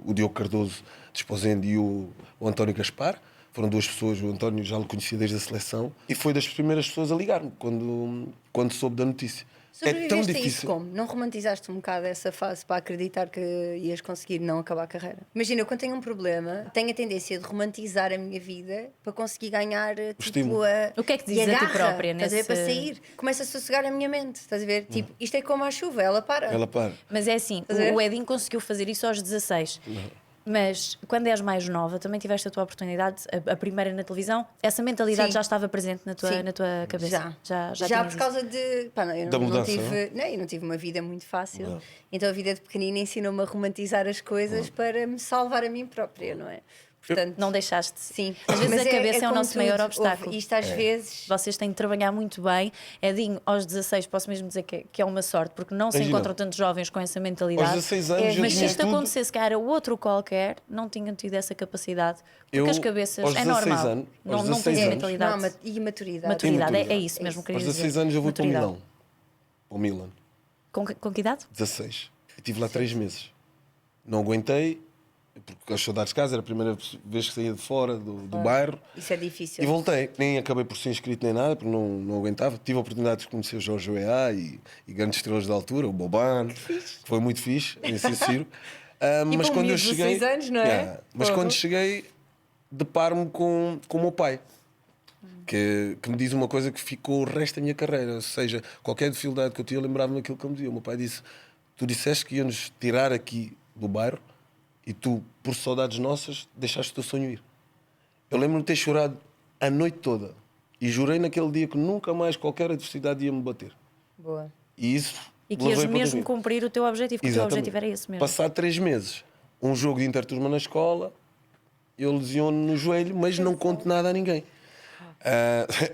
Speaker 3: O Diogo Cardoso de Esposende e o António Gaspar. Foram duas pessoas, o António já o conhecia desde a seleção e foi das primeiras pessoas a ligar-me quando soube da notícia. É tão
Speaker 1: Sobreviveste a isso
Speaker 3: difícil.
Speaker 1: como? Não romantizaste um bocado essa fase para acreditar que ias conseguir não acabar a carreira? Imagina, eu quando tenho um problema, tenho a tendência de romantizar a minha vida para conseguir ganhar tipo,
Speaker 3: estímulo.
Speaker 2: O que é que
Speaker 1: e
Speaker 2: dizes a ti
Speaker 1: garra,
Speaker 2: própria
Speaker 1: estás a ver,
Speaker 2: nesse-
Speaker 1: para sair. Começa a sossegar a minha mente, estás a ver? Tipo, isto é como a chuva, ela para.
Speaker 3: Ela para.
Speaker 2: Mas é assim,
Speaker 1: Estás a ver?
Speaker 2: o Edinho conseguiu fazer isso aos 16. Mas quando és mais nova, também tiveste a tua oportunidade, a primeira na televisão, essa mentalidade
Speaker 1: Sim.
Speaker 2: já estava presente na tua,
Speaker 1: Sim.
Speaker 2: na tua cabeça? Já
Speaker 1: Já
Speaker 2: tinhas
Speaker 1: por causa de. Pá, não, eu
Speaker 3: Da
Speaker 1: não
Speaker 3: mudança,
Speaker 1: tive, não, eu não tive uma vida muito fácil.
Speaker 3: Não.
Speaker 1: Então a vida de pequenina ensinou-me a romantizar as coisas para me salvar a mim própria, não é? Portanto,
Speaker 2: Não deixaste.
Speaker 1: sim.
Speaker 2: Às vezes
Speaker 1: Mas
Speaker 2: a cabeça é o
Speaker 1: como
Speaker 2: nosso maior
Speaker 1: tudo.
Speaker 2: obstáculo.
Speaker 1: Houve isto às vezes.
Speaker 2: Vocês têm de trabalhar muito bem. Edinho, aos 16, posso mesmo dizer que é uma sorte, porque não se
Speaker 3: Imagina.
Speaker 2: encontram tantos jovens com essa mentalidade.
Speaker 3: Aos 16 anos eu
Speaker 2: Mas se
Speaker 3: tinha
Speaker 2: isto
Speaker 3: tudo.
Speaker 2: acontecesse, que era outro qualquer, não tinham tido essa capacidade. Porque
Speaker 3: Eu,
Speaker 2: as cabeças
Speaker 3: aos
Speaker 2: é
Speaker 3: 16
Speaker 2: normal.
Speaker 3: anos,
Speaker 2: não
Speaker 3: aos
Speaker 2: não tens
Speaker 3: 16
Speaker 2: a
Speaker 3: anos.
Speaker 2: mentalidade.
Speaker 1: Não, e maturidade.
Speaker 2: Maturidade, é
Speaker 3: maturidade.
Speaker 2: isso mesmo.
Speaker 1: É
Speaker 2: queria
Speaker 3: Aos
Speaker 2: dizer.
Speaker 3: 16 anos eu vou para o
Speaker 2: Maturidade.
Speaker 3: Milão. Para o Milan.
Speaker 2: Com que idade?
Speaker 3: 16. E estive lá 3 meses. Não aguentei, porque as saudades de casa, era a primeira vez que saía de fora do bairro.
Speaker 1: Isso é difícil.
Speaker 3: E voltei. Nem acabei por ser inscrito nem nada, porque não aguentava. Tive a oportunidade de conhecer o Jorge Weah e grandes estrelas da altura, o Boban, que foi muito fixe, em Ciro. Mas
Speaker 1: para um
Speaker 3: quando eu
Speaker 1: miúdo de
Speaker 3: cheguei.
Speaker 1: 16 anos, não é?
Speaker 3: Mas
Speaker 1: Porra.
Speaker 3: quando cheguei, deparo-me com o meu pai. Que me diz uma coisa que ficou o resto da minha carreira. Ou seja, qualquer dificuldade que eu tinha, eu lembrava-me daquilo que ele me dizia. O meu pai disse: tu disseste que ia-nos tirar aqui do bairro e tu, por saudades nossas, deixaste o teu sonho ir. Eu lembro-me de ter chorado a noite toda e jurei naquele dia que nunca mais qualquer adversidade ia me bater.
Speaker 1: Boa.
Speaker 3: E isso.
Speaker 2: E que ias
Speaker 3: levei para
Speaker 2: mesmo
Speaker 3: mim.
Speaker 2: cumprir o teu objetivo, que o teu
Speaker 3: Exatamente.
Speaker 2: objetivo era esse mesmo.
Speaker 3: Passado 3 meses, um jogo de interturma na escola, eu lesiono no joelho, mas não conto nada a ninguém.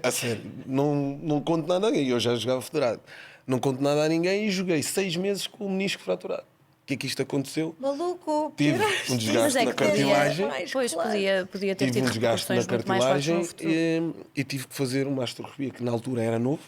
Speaker 3: A sério, não conto nada a ninguém. Eu já jogava federado. Não conto nada a ninguém e joguei 6 meses com o menisco fraturado. O que é que isto aconteceu?
Speaker 1: Maluco,
Speaker 3: Tive
Speaker 1: piraste.
Speaker 3: um desgaste na
Speaker 2: podia-
Speaker 3: cartilagem.
Speaker 2: Pois,
Speaker 1: Claro.
Speaker 2: podia ter
Speaker 3: Tive
Speaker 2: tido
Speaker 3: um desgaste na
Speaker 2: repercussões muito mais fortes no
Speaker 3: cartilagem
Speaker 2: futuro.
Speaker 3: e tive que fazer uma astroscopia, que na altura era novo,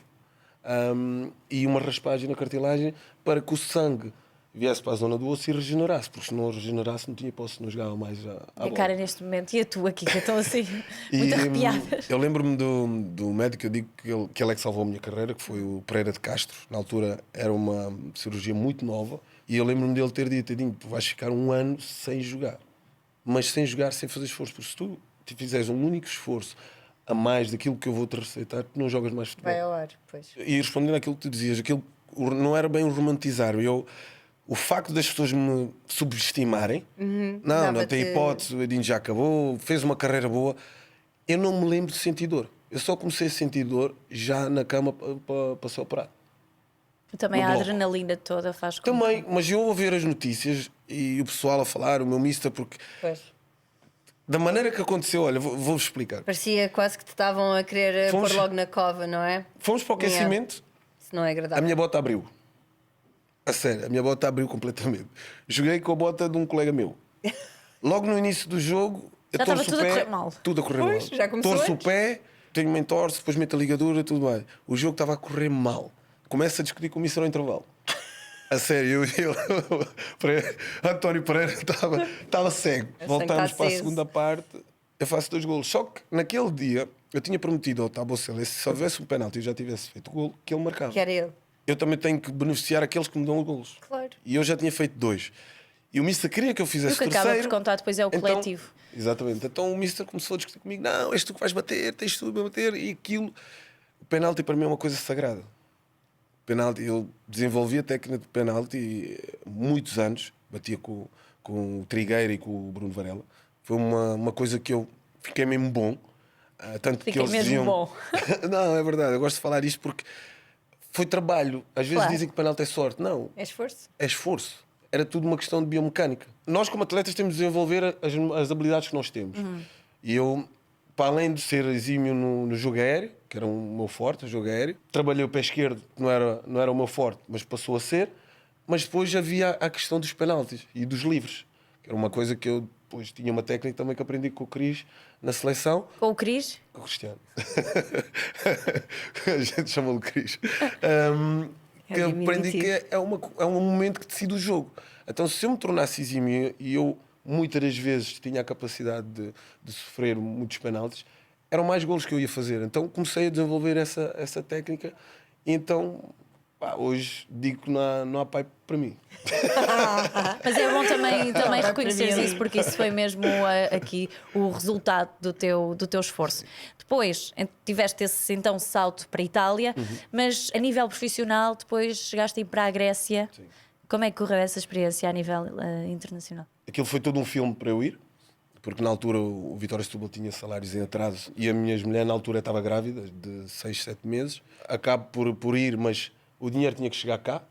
Speaker 3: e uma raspagem na cartilagem para que o sangue viesse para a zona do osso e regenerasse, porque se não regenerasse não tinha hipótese, não jogava mais à
Speaker 2: A
Speaker 3: bola.
Speaker 2: cara neste momento e a tua aqui, que estão assim,
Speaker 3: E,
Speaker 2: muito arrepiadas.
Speaker 3: eu lembro-me do médico, eu digo que ele é que salvou a minha carreira, que foi o Pereira de Castro. Na altura era uma cirurgia muito nova e eu lembro-me dele ter dito: Edinho, tu vais ficar 1 ano sem jogar, mas sem jogar, sem fazer esforço, porque se tu te fizeres um único esforço a mais daquilo que eu vou te receitar, tu não jogas mais futebol.
Speaker 1: Vai ao ar, pois.
Speaker 3: E respondendo àquilo que tu dizias, aquilo não era bem o romantizar. O facto das pessoas me subestimarem, não
Speaker 1: Dava-te-
Speaker 3: tem hipótese, o Edinho já acabou, fez uma carreira boa. Eu não me lembro de sentir dor. Eu só comecei a sentir dor já na cama para ser operado.
Speaker 2: Também
Speaker 3: no
Speaker 2: a
Speaker 3: bloco.
Speaker 2: adrenalina toda faz com
Speaker 3: Também, mas eu a ver as notícias e o pessoal a falar, o meu mister, porque
Speaker 1: Pois.
Speaker 3: da maneira que aconteceu, olha, vou-vos explicar.
Speaker 1: Parecia quase que te estavam a querer
Speaker 3: Fomos-
Speaker 1: pôr logo na cova, não é?
Speaker 3: Fomos para o aquecimento.
Speaker 1: Isso não é
Speaker 3: A
Speaker 1: agradável.
Speaker 3: minha bota abriu. A sério, a minha bota abriu completamente. Joguei com a bota de um colega meu. Logo no início do jogo, eu
Speaker 2: Já
Speaker 3: torço
Speaker 2: estava
Speaker 3: o
Speaker 2: tudo a
Speaker 3: pé.
Speaker 2: correr mal.
Speaker 3: Tudo a correr
Speaker 1: Pois,
Speaker 3: mal.
Speaker 1: já começou
Speaker 3: Torço
Speaker 1: antes.
Speaker 3: o pé, tenho uma entorse, depois meto a ligadura, tudo mais. O jogo estava a correr mal. Começo a discutir com o mister ao intervalo. A sério, António Pereira estava cego.
Speaker 1: sangue
Speaker 3: Voltámos
Speaker 1: está
Speaker 3: para a
Speaker 1: aceso.
Speaker 3: segunda parte, eu faço 2 golos. Só que naquele dia eu tinha prometido ao Tabocelli, se houvesse um penalti e eu já tivesse feito o golo, que ele marcava.
Speaker 1: Que era ele.
Speaker 3: Eu também tenho que beneficiar aqueles que me dão os golos.
Speaker 1: Claro.
Speaker 3: E eu já tinha feito 2. E o Mister queria que eu
Speaker 2: E
Speaker 3: fizesse
Speaker 2: o que
Speaker 3: terceiro.
Speaker 2: acaba por contar depois é o
Speaker 3: Então,
Speaker 2: coletivo.
Speaker 3: exatamente. Então o Mister começou a discutir comigo: não, és tu que vais bater, tens tu a bater. E aquilo. O penalti para mim é uma coisa sagrada. O penalti, eu desenvolvi a técnica de penalti muitos anos. Batia com o Trigueiro e com o Bruno Varela. Foi uma coisa que eu fiquei mesmo bom. Tanto
Speaker 2: Fiquei
Speaker 3: que eles
Speaker 2: mesmo
Speaker 3: diziam...
Speaker 2: bom.
Speaker 3: Não, é verdade. Eu gosto de falar isto porque foi trabalho. Às vezes
Speaker 2: Claro.
Speaker 3: dizem que penalti é sorte. Não,
Speaker 1: É esforço?
Speaker 3: é esforço. era tudo uma questão de biomecânica. Nós, como atletas, temos de desenvolver as habilidades que nós temos. E eu, para além de ser exímio no jogo aéreo, que era o meu forte, o jogo aéreo, trabalhei o pé esquerdo, que não era o meu forte, mas passou a ser. Mas depois havia a questão dos penaltis e dos livres, que era uma coisa que eu depois tinha uma técnica também que aprendi com o Cris na seleção.
Speaker 2: Com o Cris?
Speaker 3: Com o Cristiano. A gente chama-lhe Cris. Que eu aprendi que é um momento que decide o jogo. Então, se eu me tornasse exímio e eu muitas das vezes tinha a capacidade de sofrer muitos penaltis, eram mais golos que eu ia fazer. Então comecei a desenvolver essa técnica e então hoje digo que não há pai para mim.
Speaker 2: Mas é bom também reconhecer isso, porque isso foi mesmo aqui o resultado do teu esforço. Depois tiveste esse então salto para a Itália, mas a nível profissional depois chegaste a ir para a Grécia.
Speaker 3: Sim.
Speaker 2: Como é que correu essa experiência a nível internacional?
Speaker 3: Aquilo foi todo um filme para eu ir, porque na altura o Vitória Setúbal tinha salários em atraso e a minha mulher na altura estava grávida de 6, 7 meses. Acabo por ir, mas o dinheiro tinha que chegar cá,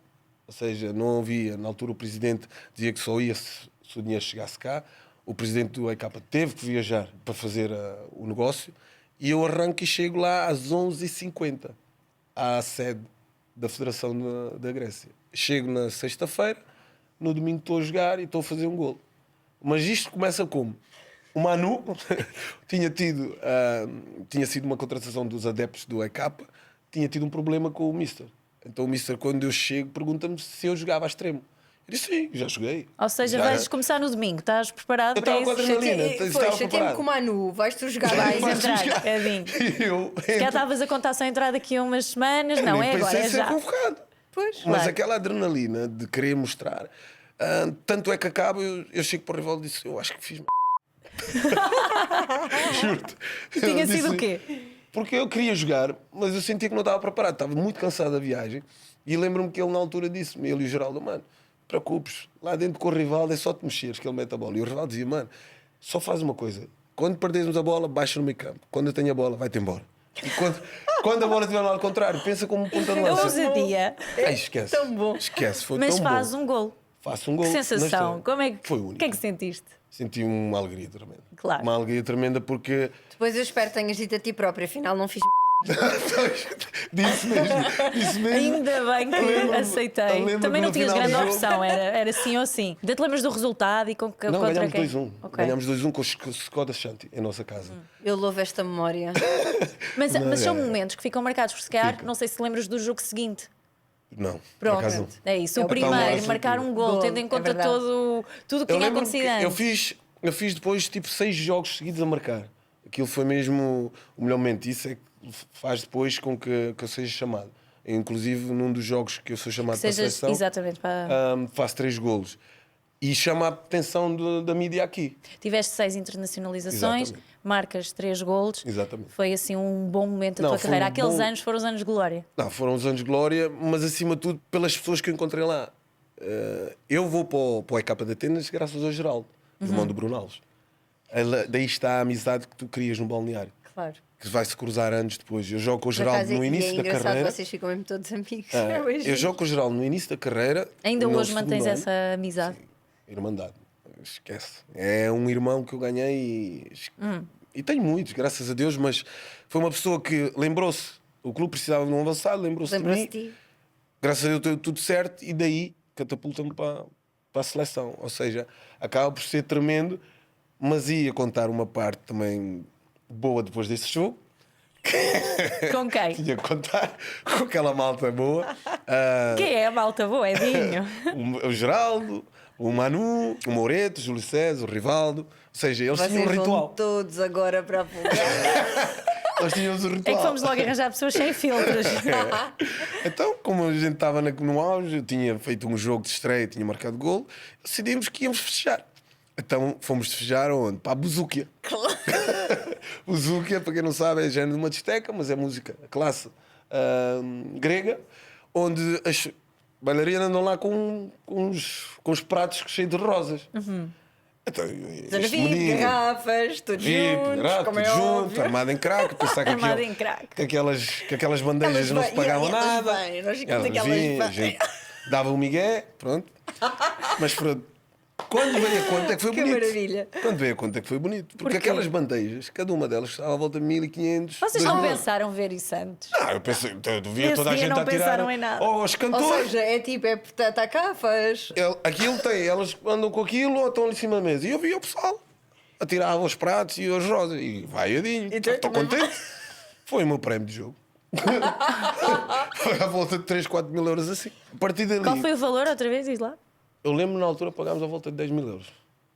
Speaker 3: ou seja, não havia, na altura o presidente dizia que só ia se o dinheiro chegasse cá. O presidente do ECAPA teve que viajar para fazer o negócio e eu arranco e chego lá às 11h50 à sede da Federação da Grécia. Chego na sexta-feira, no domingo estou a jogar e estou a fazer um golo. Mas isto começa como? O Manu tinha sido uma contratação dos adeptos do ECAPA, tinha tido um problema com o Mister. Então o Mister, quando eu chego, pergunta-me se eu jogava a extremo. Eu disse sim, já joguei.
Speaker 2: Ou seja, vais começar no domingo, estás preparado
Speaker 3: Eu
Speaker 2: para
Speaker 3: estava com
Speaker 2: isso?
Speaker 3: adrenalina.
Speaker 1: Chateei-me com o Manu, vais-tu jogar
Speaker 2: Vais
Speaker 1: mais.
Speaker 2: entrar, Edinho. Já estavas a contar só entrar daqui a umas semanas, não é agora,
Speaker 3: pensei
Speaker 2: é
Speaker 3: ser
Speaker 2: já.
Speaker 3: convocado.
Speaker 1: Pois.
Speaker 3: Mas
Speaker 2: Claro.
Speaker 3: aquela adrenalina de querer mostrar, tanto é que acaba, eu chego para o rival e disse, eu acho que fiz juro-te.
Speaker 2: Tinha
Speaker 3: Eu
Speaker 2: sido
Speaker 3: disse,
Speaker 2: o quê?
Speaker 3: Porque eu queria jogar, mas eu sentia que não estava preparado, estava muito cansado da viagem. E lembro-me que ele na altura disse-me, ele e o Geraldo, mano, preocupes, lá dentro com o Rivaldo é só te mexeres que ele mete a bola. E o Rivaldo dizia, mano, só faz uma coisa, quando perdermos a bola, baixa no meio campo, quando eu tenho a bola, vai-te embora. E quando a bola estiver lá ao contrário, pensa como um ponta de
Speaker 2: Eu
Speaker 3: lança.
Speaker 2: ousadia,
Speaker 3: Ai, esquece.
Speaker 1: Tão bom.
Speaker 3: Esquece, foi
Speaker 2: mas
Speaker 3: tão
Speaker 2: faz
Speaker 3: bom.
Speaker 2: um gol.
Speaker 3: Faço um gol.
Speaker 2: Que
Speaker 3: na
Speaker 2: sensação,
Speaker 3: estreia.
Speaker 2: como é que,
Speaker 3: Foi
Speaker 2: o
Speaker 3: único.
Speaker 2: que é que sentiste?
Speaker 3: Senti uma alegria tremenda.
Speaker 2: Claro.
Speaker 3: Uma alegria tremenda porque
Speaker 1: Depois eu espero que tenhas dito a ti própria, afinal não fiz.
Speaker 3: disse mesmo.
Speaker 2: Ainda bem que
Speaker 3: Lembro-me-
Speaker 2: aceitei.
Speaker 3: lembro-me
Speaker 2: Também
Speaker 3: que
Speaker 2: não
Speaker 3: no
Speaker 2: tinhas
Speaker 3: final
Speaker 2: grande
Speaker 3: do jogo-
Speaker 2: opção, era sim ou sim. Ainda te lembras do resultado e
Speaker 3: Não,
Speaker 2: contra
Speaker 3: ganhámos
Speaker 2: quem?
Speaker 3: 2-1.
Speaker 2: Ok.
Speaker 3: Ganhámos 2-1 com o Skoda Shanti, em nossa casa.
Speaker 1: Eu louvo esta memória.
Speaker 2: Mas são
Speaker 3: é.
Speaker 2: momentos que ficam marcados, por se calhar,
Speaker 3: Fica.
Speaker 2: não sei se lembras do jogo seguinte.
Speaker 3: Não, por
Speaker 1: Pronto.
Speaker 3: acaso não.
Speaker 2: É isso,
Speaker 1: É
Speaker 2: o
Speaker 1: o
Speaker 2: primeiro,
Speaker 3: máximo.
Speaker 2: marcar um gol,
Speaker 1: Gol,
Speaker 2: tendo em
Speaker 1: é
Speaker 2: conta
Speaker 1: verdade.
Speaker 2: tudo o que
Speaker 3: Eu
Speaker 2: tinha
Speaker 3: lembro
Speaker 2: acontecido
Speaker 3: que
Speaker 2: antes.
Speaker 3: eu fiz depois tipo 6 jogos seguidos a marcar. Aquilo foi mesmo o melhor momento. Isso é que faz depois com que eu seja chamado. Inclusive num dos jogos que eu sou chamado para a
Speaker 2: Sejas
Speaker 3: seleção,
Speaker 2: exatamente para.
Speaker 3: faço 3 golos. E chama a atenção da mídia aqui.
Speaker 2: Tiveste 6 internacionalizações,
Speaker 3: Exatamente.
Speaker 2: marcas 3 golos.
Speaker 3: Exatamente.
Speaker 2: Foi assim um bom momento da
Speaker 3: Não,
Speaker 2: tua
Speaker 3: foi
Speaker 2: carreira.
Speaker 3: um
Speaker 2: Aqueles
Speaker 3: bom-
Speaker 2: anos foram os anos de glória.
Speaker 3: Não, foram os anos de glória, mas acima de tudo pelas pessoas que eu encontrei lá. Eu vou para o ECAPA de Atenas graças ao Geraldo, irmão do Bruno Alves. Daí está a amizade que tu crias no balneário,
Speaker 1: Claro.
Speaker 3: que vai se cruzar anos depois. Eu jogo com o
Speaker 1: Por
Speaker 3: Geraldo
Speaker 1: acaso,
Speaker 3: no
Speaker 1: e
Speaker 3: início
Speaker 1: é
Speaker 3: da
Speaker 1: engraçado,
Speaker 3: carreira.
Speaker 1: vocês ficam mesmo todos amigos.
Speaker 3: Eu jogo com o Geraldo no início da carreira.
Speaker 2: Ainda
Speaker 3: no
Speaker 2: hoje
Speaker 3: segundo
Speaker 2: mantens
Speaker 3: ano.
Speaker 2: essa amizade?
Speaker 3: Irmandade, esquece. É um irmão que eu ganhei e tenho muitos, graças a Deus, mas foi uma pessoa que lembrou-se, o clube precisava de um avançado, lembrou-se de
Speaker 1: Lembra-se
Speaker 3: mim,
Speaker 1: de ti?
Speaker 3: graças a Deus deu tudo certo e daí catapulta-me para a seleção. Ou seja, acaba por ser tremendo, mas ia contar uma parte também boa depois desse jogo.
Speaker 2: Com quem?
Speaker 3: Tinha que contar com aquela malta boa.
Speaker 2: Quem é a malta boa? Edinho.
Speaker 3: O Geraldo, o Manu, o Moureto, o Júlio César, o Rivaldo. Ou seja, eles tinham um
Speaker 1: Vocês vão
Speaker 3: ritual.
Speaker 1: todos agora para a fuga.
Speaker 3: Eles tinham um
Speaker 2: É
Speaker 3: ritual.
Speaker 2: que fomos logo arranjar pessoas sem filtros.
Speaker 3: Então, como a gente estava no auge, eu tinha feito um jogo de estreia, tinha marcado gol, decidimos que íamos festejar. Então fomos festejar onde? Para a Buzúquia. Buzúquia, para quem não sabe, é género de uma discoteca, mas é música, classe grega, onde as bailarinas andam lá com os pratos cheios de rosas. Então,
Speaker 1: Zona
Speaker 3: este
Speaker 1: VIP,
Speaker 3: menino,
Speaker 1: garrafas, todos
Speaker 3: VIP,
Speaker 1: juntos,
Speaker 3: rato,
Speaker 1: como é
Speaker 3: tudo junto,
Speaker 1: óbvio.
Speaker 3: armado em crack, pensar que,
Speaker 2: Armado em crack.
Speaker 3: que aquelas bandejas
Speaker 1: Elas
Speaker 3: não se
Speaker 1: vêm,
Speaker 3: pagavam
Speaker 1: e elas
Speaker 3: nada.
Speaker 1: vêm, nós ficamos
Speaker 3: Elas
Speaker 1: aquelas
Speaker 3: vinham, a
Speaker 1: vêm.
Speaker 3: gente dava o migué, pronto. Mas pronto, quando veio a conta é que foi
Speaker 1: Que
Speaker 3: bonito.
Speaker 1: maravilha.
Speaker 3: Quando veio a conta é que foi bonito. Porque
Speaker 2: Porquê?
Speaker 3: aquelas bandejas, cada uma delas estava à volta de 1500.
Speaker 2: Vocês não
Speaker 3: 2000.
Speaker 2: pensaram ver isso antes?
Speaker 3: Ah, eu pensei, eu devia
Speaker 2: Nesse
Speaker 3: toda a
Speaker 2: dia
Speaker 3: gente
Speaker 2: não
Speaker 3: a tirar.
Speaker 2: pensaram em nada.
Speaker 3: Oh, os
Speaker 1: Ou
Speaker 3: cantores.
Speaker 1: seja, é tipo, está cá, faz.
Speaker 3: Aquilo tem, elas andam com aquilo ou estão ali em cima da mesa. E eu via o pessoal a tirar os pratos e as rosas. E vai adinho.
Speaker 1: Então,
Speaker 3: Estou contente. Foi o meu prémio de jogo. Foi à volta de 3, 4 mil euros assim. A partir dali,
Speaker 2: Qual foi o valor, outra vez, diz lá?
Speaker 3: eu lembro na altura pagámos à volta de 10 mil euros.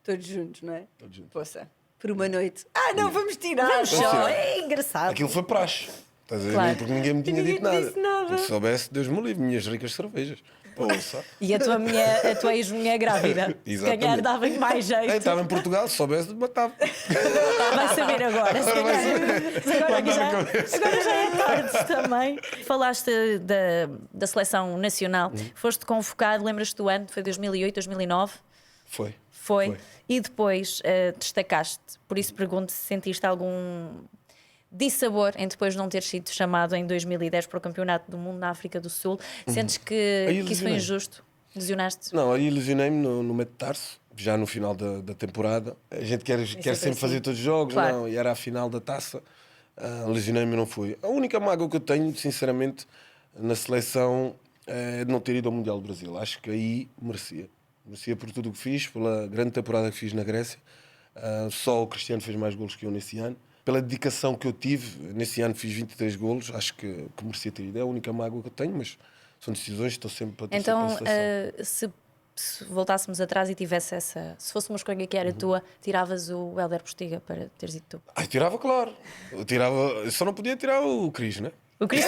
Speaker 1: Todos juntos, não é?
Speaker 3: Todos juntos.
Speaker 1: Poça. Por uma noite. Ah, não, vamos tirar.
Speaker 2: Vamos
Speaker 3: Vamos
Speaker 2: só,
Speaker 3: tirar.
Speaker 2: é engraçado.
Speaker 3: Aquilo foi praxe. Estás a ver?
Speaker 2: Claro.
Speaker 3: Porque ninguém me tinha
Speaker 1: Ninguém
Speaker 3: dito
Speaker 1: te
Speaker 3: nada.
Speaker 1: disse nada.
Speaker 3: Porque se soubesse, Deus me livre, minhas ricas cervejas. Poça.
Speaker 2: E a tua ex-mulher grávida. Se
Speaker 3: Exatamente.
Speaker 2: calhar dava-lhe mais
Speaker 3: Eu
Speaker 2: jeito.
Speaker 3: estava em Portugal, se soubesse, matava.
Speaker 2: Vai saber agora. Se
Speaker 3: Agora vai
Speaker 2: calhar.
Speaker 3: saber.
Speaker 2: Mas agora,
Speaker 3: Vai dar
Speaker 2: já,
Speaker 3: na cabeça.
Speaker 2: agora já é tarde também. Falaste da seleção nacional. Foste convocado, lembras-te do ano? Foi 2008, 2009?
Speaker 3: Foi.
Speaker 2: Foi. E depois destacaste. Por isso pergunto se sentiste algum dissabor em depois não ter sido chamado em 2010 para o Campeonato do Mundo na África do Sul. Sentes que
Speaker 3: Aí
Speaker 2: isso foi
Speaker 3: lesionei-me.
Speaker 2: injusto? Lesionaste?
Speaker 3: Não, aí lesionei-me no metatarso, já no final da temporada. A gente quer sempre
Speaker 1: assim.
Speaker 3: fazer todos os jogos,
Speaker 2: Claro.
Speaker 3: não, e era a final da taça. Lesionei-me e não fui. A única mágoa que eu tenho, sinceramente, na seleção é de não ter ido ao Mundial do Brasil. Acho que aí merecia. Merecia por tudo o que fiz, pela grande temporada que fiz na Grécia. Só o Cristiano fez mais golos que eu nesse ano. Pela dedicação que eu tive, nesse ano fiz 23 golos, acho que merecia ter ido. É a única mágoa que eu tenho, mas são decisões, estou sempre para torcer
Speaker 2: Então,
Speaker 3: pela seleção.
Speaker 2: se voltássemos atrás e tivesse essa. Se fosse uma escolha que era tua, tiravas o Hélder Postiga para teres ido tu.
Speaker 3: Ai, tirava, claro. Eu só não podia tirar o Cris, né?
Speaker 2: O Cris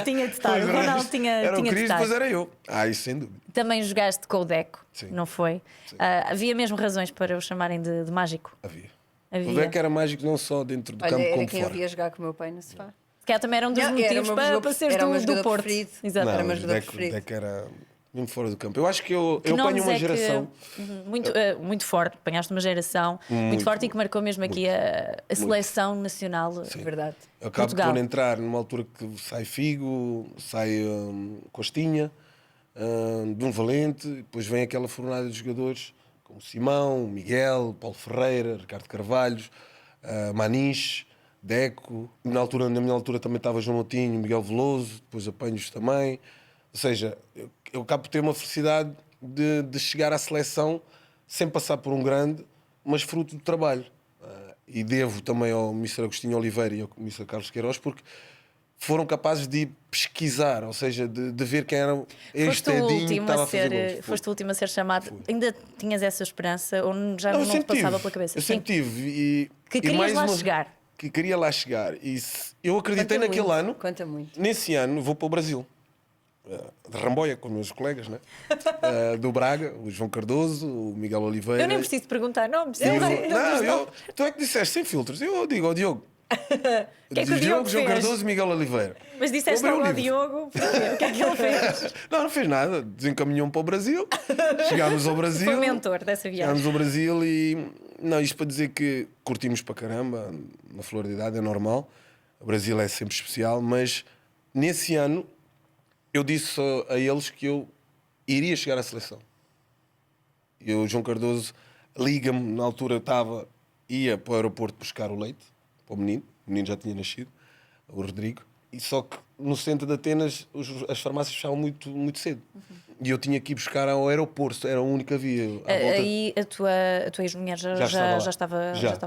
Speaker 2: tinha de estar, o Ronaldo tinha
Speaker 3: Era o
Speaker 2: de
Speaker 3: Cris,
Speaker 2: estar.
Speaker 3: depois era eu. Isso sem dúvida.
Speaker 2: Também jogaste com o Deco,
Speaker 3: Sim.
Speaker 2: não foi? Havia mesmo razões para o chamarem de mágico.
Speaker 3: Havia.
Speaker 2: Havia.
Speaker 3: O Beck era mágico não só dentro do
Speaker 1: Olha,
Speaker 3: campo
Speaker 1: era
Speaker 3: como
Speaker 1: quem eu
Speaker 3: fora.
Speaker 1: via jogar com o meu pai no sofá.
Speaker 2: Se calhar também era um dos
Speaker 1: Não, era
Speaker 2: motivos
Speaker 1: o meu jogador-
Speaker 2: para seres
Speaker 1: era o meu
Speaker 2: do
Speaker 1: jogador
Speaker 2: Porto.
Speaker 1: preferido.
Speaker 2: Exato.
Speaker 1: Era o
Speaker 3: Não,
Speaker 1: meu
Speaker 3: o
Speaker 1: jogador
Speaker 3: Deck,
Speaker 1: preferido.
Speaker 3: Deck era mesmo fora do campo. Eu acho que eu
Speaker 2: Que
Speaker 3: apanho
Speaker 2: nomes
Speaker 3: uma
Speaker 2: é que-
Speaker 3: geração.
Speaker 2: muito forte, apanhaste uma geração muito forte e que marcou mesmo aqui a seleção nacional.
Speaker 1: É verdade.
Speaker 3: Eu acabo
Speaker 2: Portugal.
Speaker 3: por entrar numa altura que sai Figo, sai Costinha, de um Valente, depois vem aquela fornada de jogadores como Simão, Miguel, Paulo Ferreira, Ricardo Carvalhos, Maniche, Deco. Na minha altura também estava João Moutinho, Miguel Veloso, depois apanho-os também. Ou seja, eu acabo por ter uma felicidade de chegar à seleção sem passar por um grande, mas fruto do trabalho. E devo também ao Mr. Agostinho Oliveira e ao Mr. Carlos Queiroz, porque foram capazes de pesquisar, ou seja, de ver quem era este Edinho que estava a fazer gols.
Speaker 2: Foste o último a ser chamado. Ainda tinhas essa esperança ou já
Speaker 3: Não,
Speaker 2: não
Speaker 3: eu
Speaker 2: te
Speaker 3: sempre
Speaker 2: passava
Speaker 3: tive.
Speaker 2: pela cabeça?
Speaker 3: Eu
Speaker 2: Sim.
Speaker 3: sempre tive.
Speaker 2: Que
Speaker 3: e
Speaker 2: querias
Speaker 3: mais
Speaker 2: lá chegar.
Speaker 3: Que queria lá chegar. Eu acreditei
Speaker 1: Conta
Speaker 3: naquele
Speaker 1: muito,
Speaker 3: ano.
Speaker 1: Conta muito.
Speaker 3: Nesse ano vou para o Brasil. De Ramboia, com os meus colegas, né? Do Braga, o João Cardoso, o Miguel Oliveira.
Speaker 2: Eu nem preciso perguntar nomes.
Speaker 3: E tu é que disseste sem filtros. Eu digo ao Diogo.
Speaker 2: O que é que o Diogo
Speaker 3: João
Speaker 2: fez?
Speaker 3: Cardoso e Miguel Oliveira.
Speaker 2: Mas disseste
Speaker 3: Abriu
Speaker 2: logo
Speaker 3: o
Speaker 2: ao
Speaker 3: livro.
Speaker 2: Diogo. O que é que ele fez?
Speaker 3: Não fez nada. Desencaminhou-me para o Brasil. Chegámos ao Brasil.
Speaker 2: Foi o mentor dessa viagem.
Speaker 3: Chegámos ao Brasil e... Não, isto para dizer que curtimos para caramba. Na flor de idade é normal. O Brasil é sempre especial. Mas nesse ano eu disse a eles que eu iria chegar à seleção. E o João Cardoso liga-me. Na altura ia para o aeroporto buscar o leite para o menino já tinha nascido, o Rodrigo, e só que no centro de Atenas as farmácias fechavam muito, muito cedo. E eu tinha que ir buscar ao aeroporto, era a única via.
Speaker 2: Aí a tua ex-mulher já estava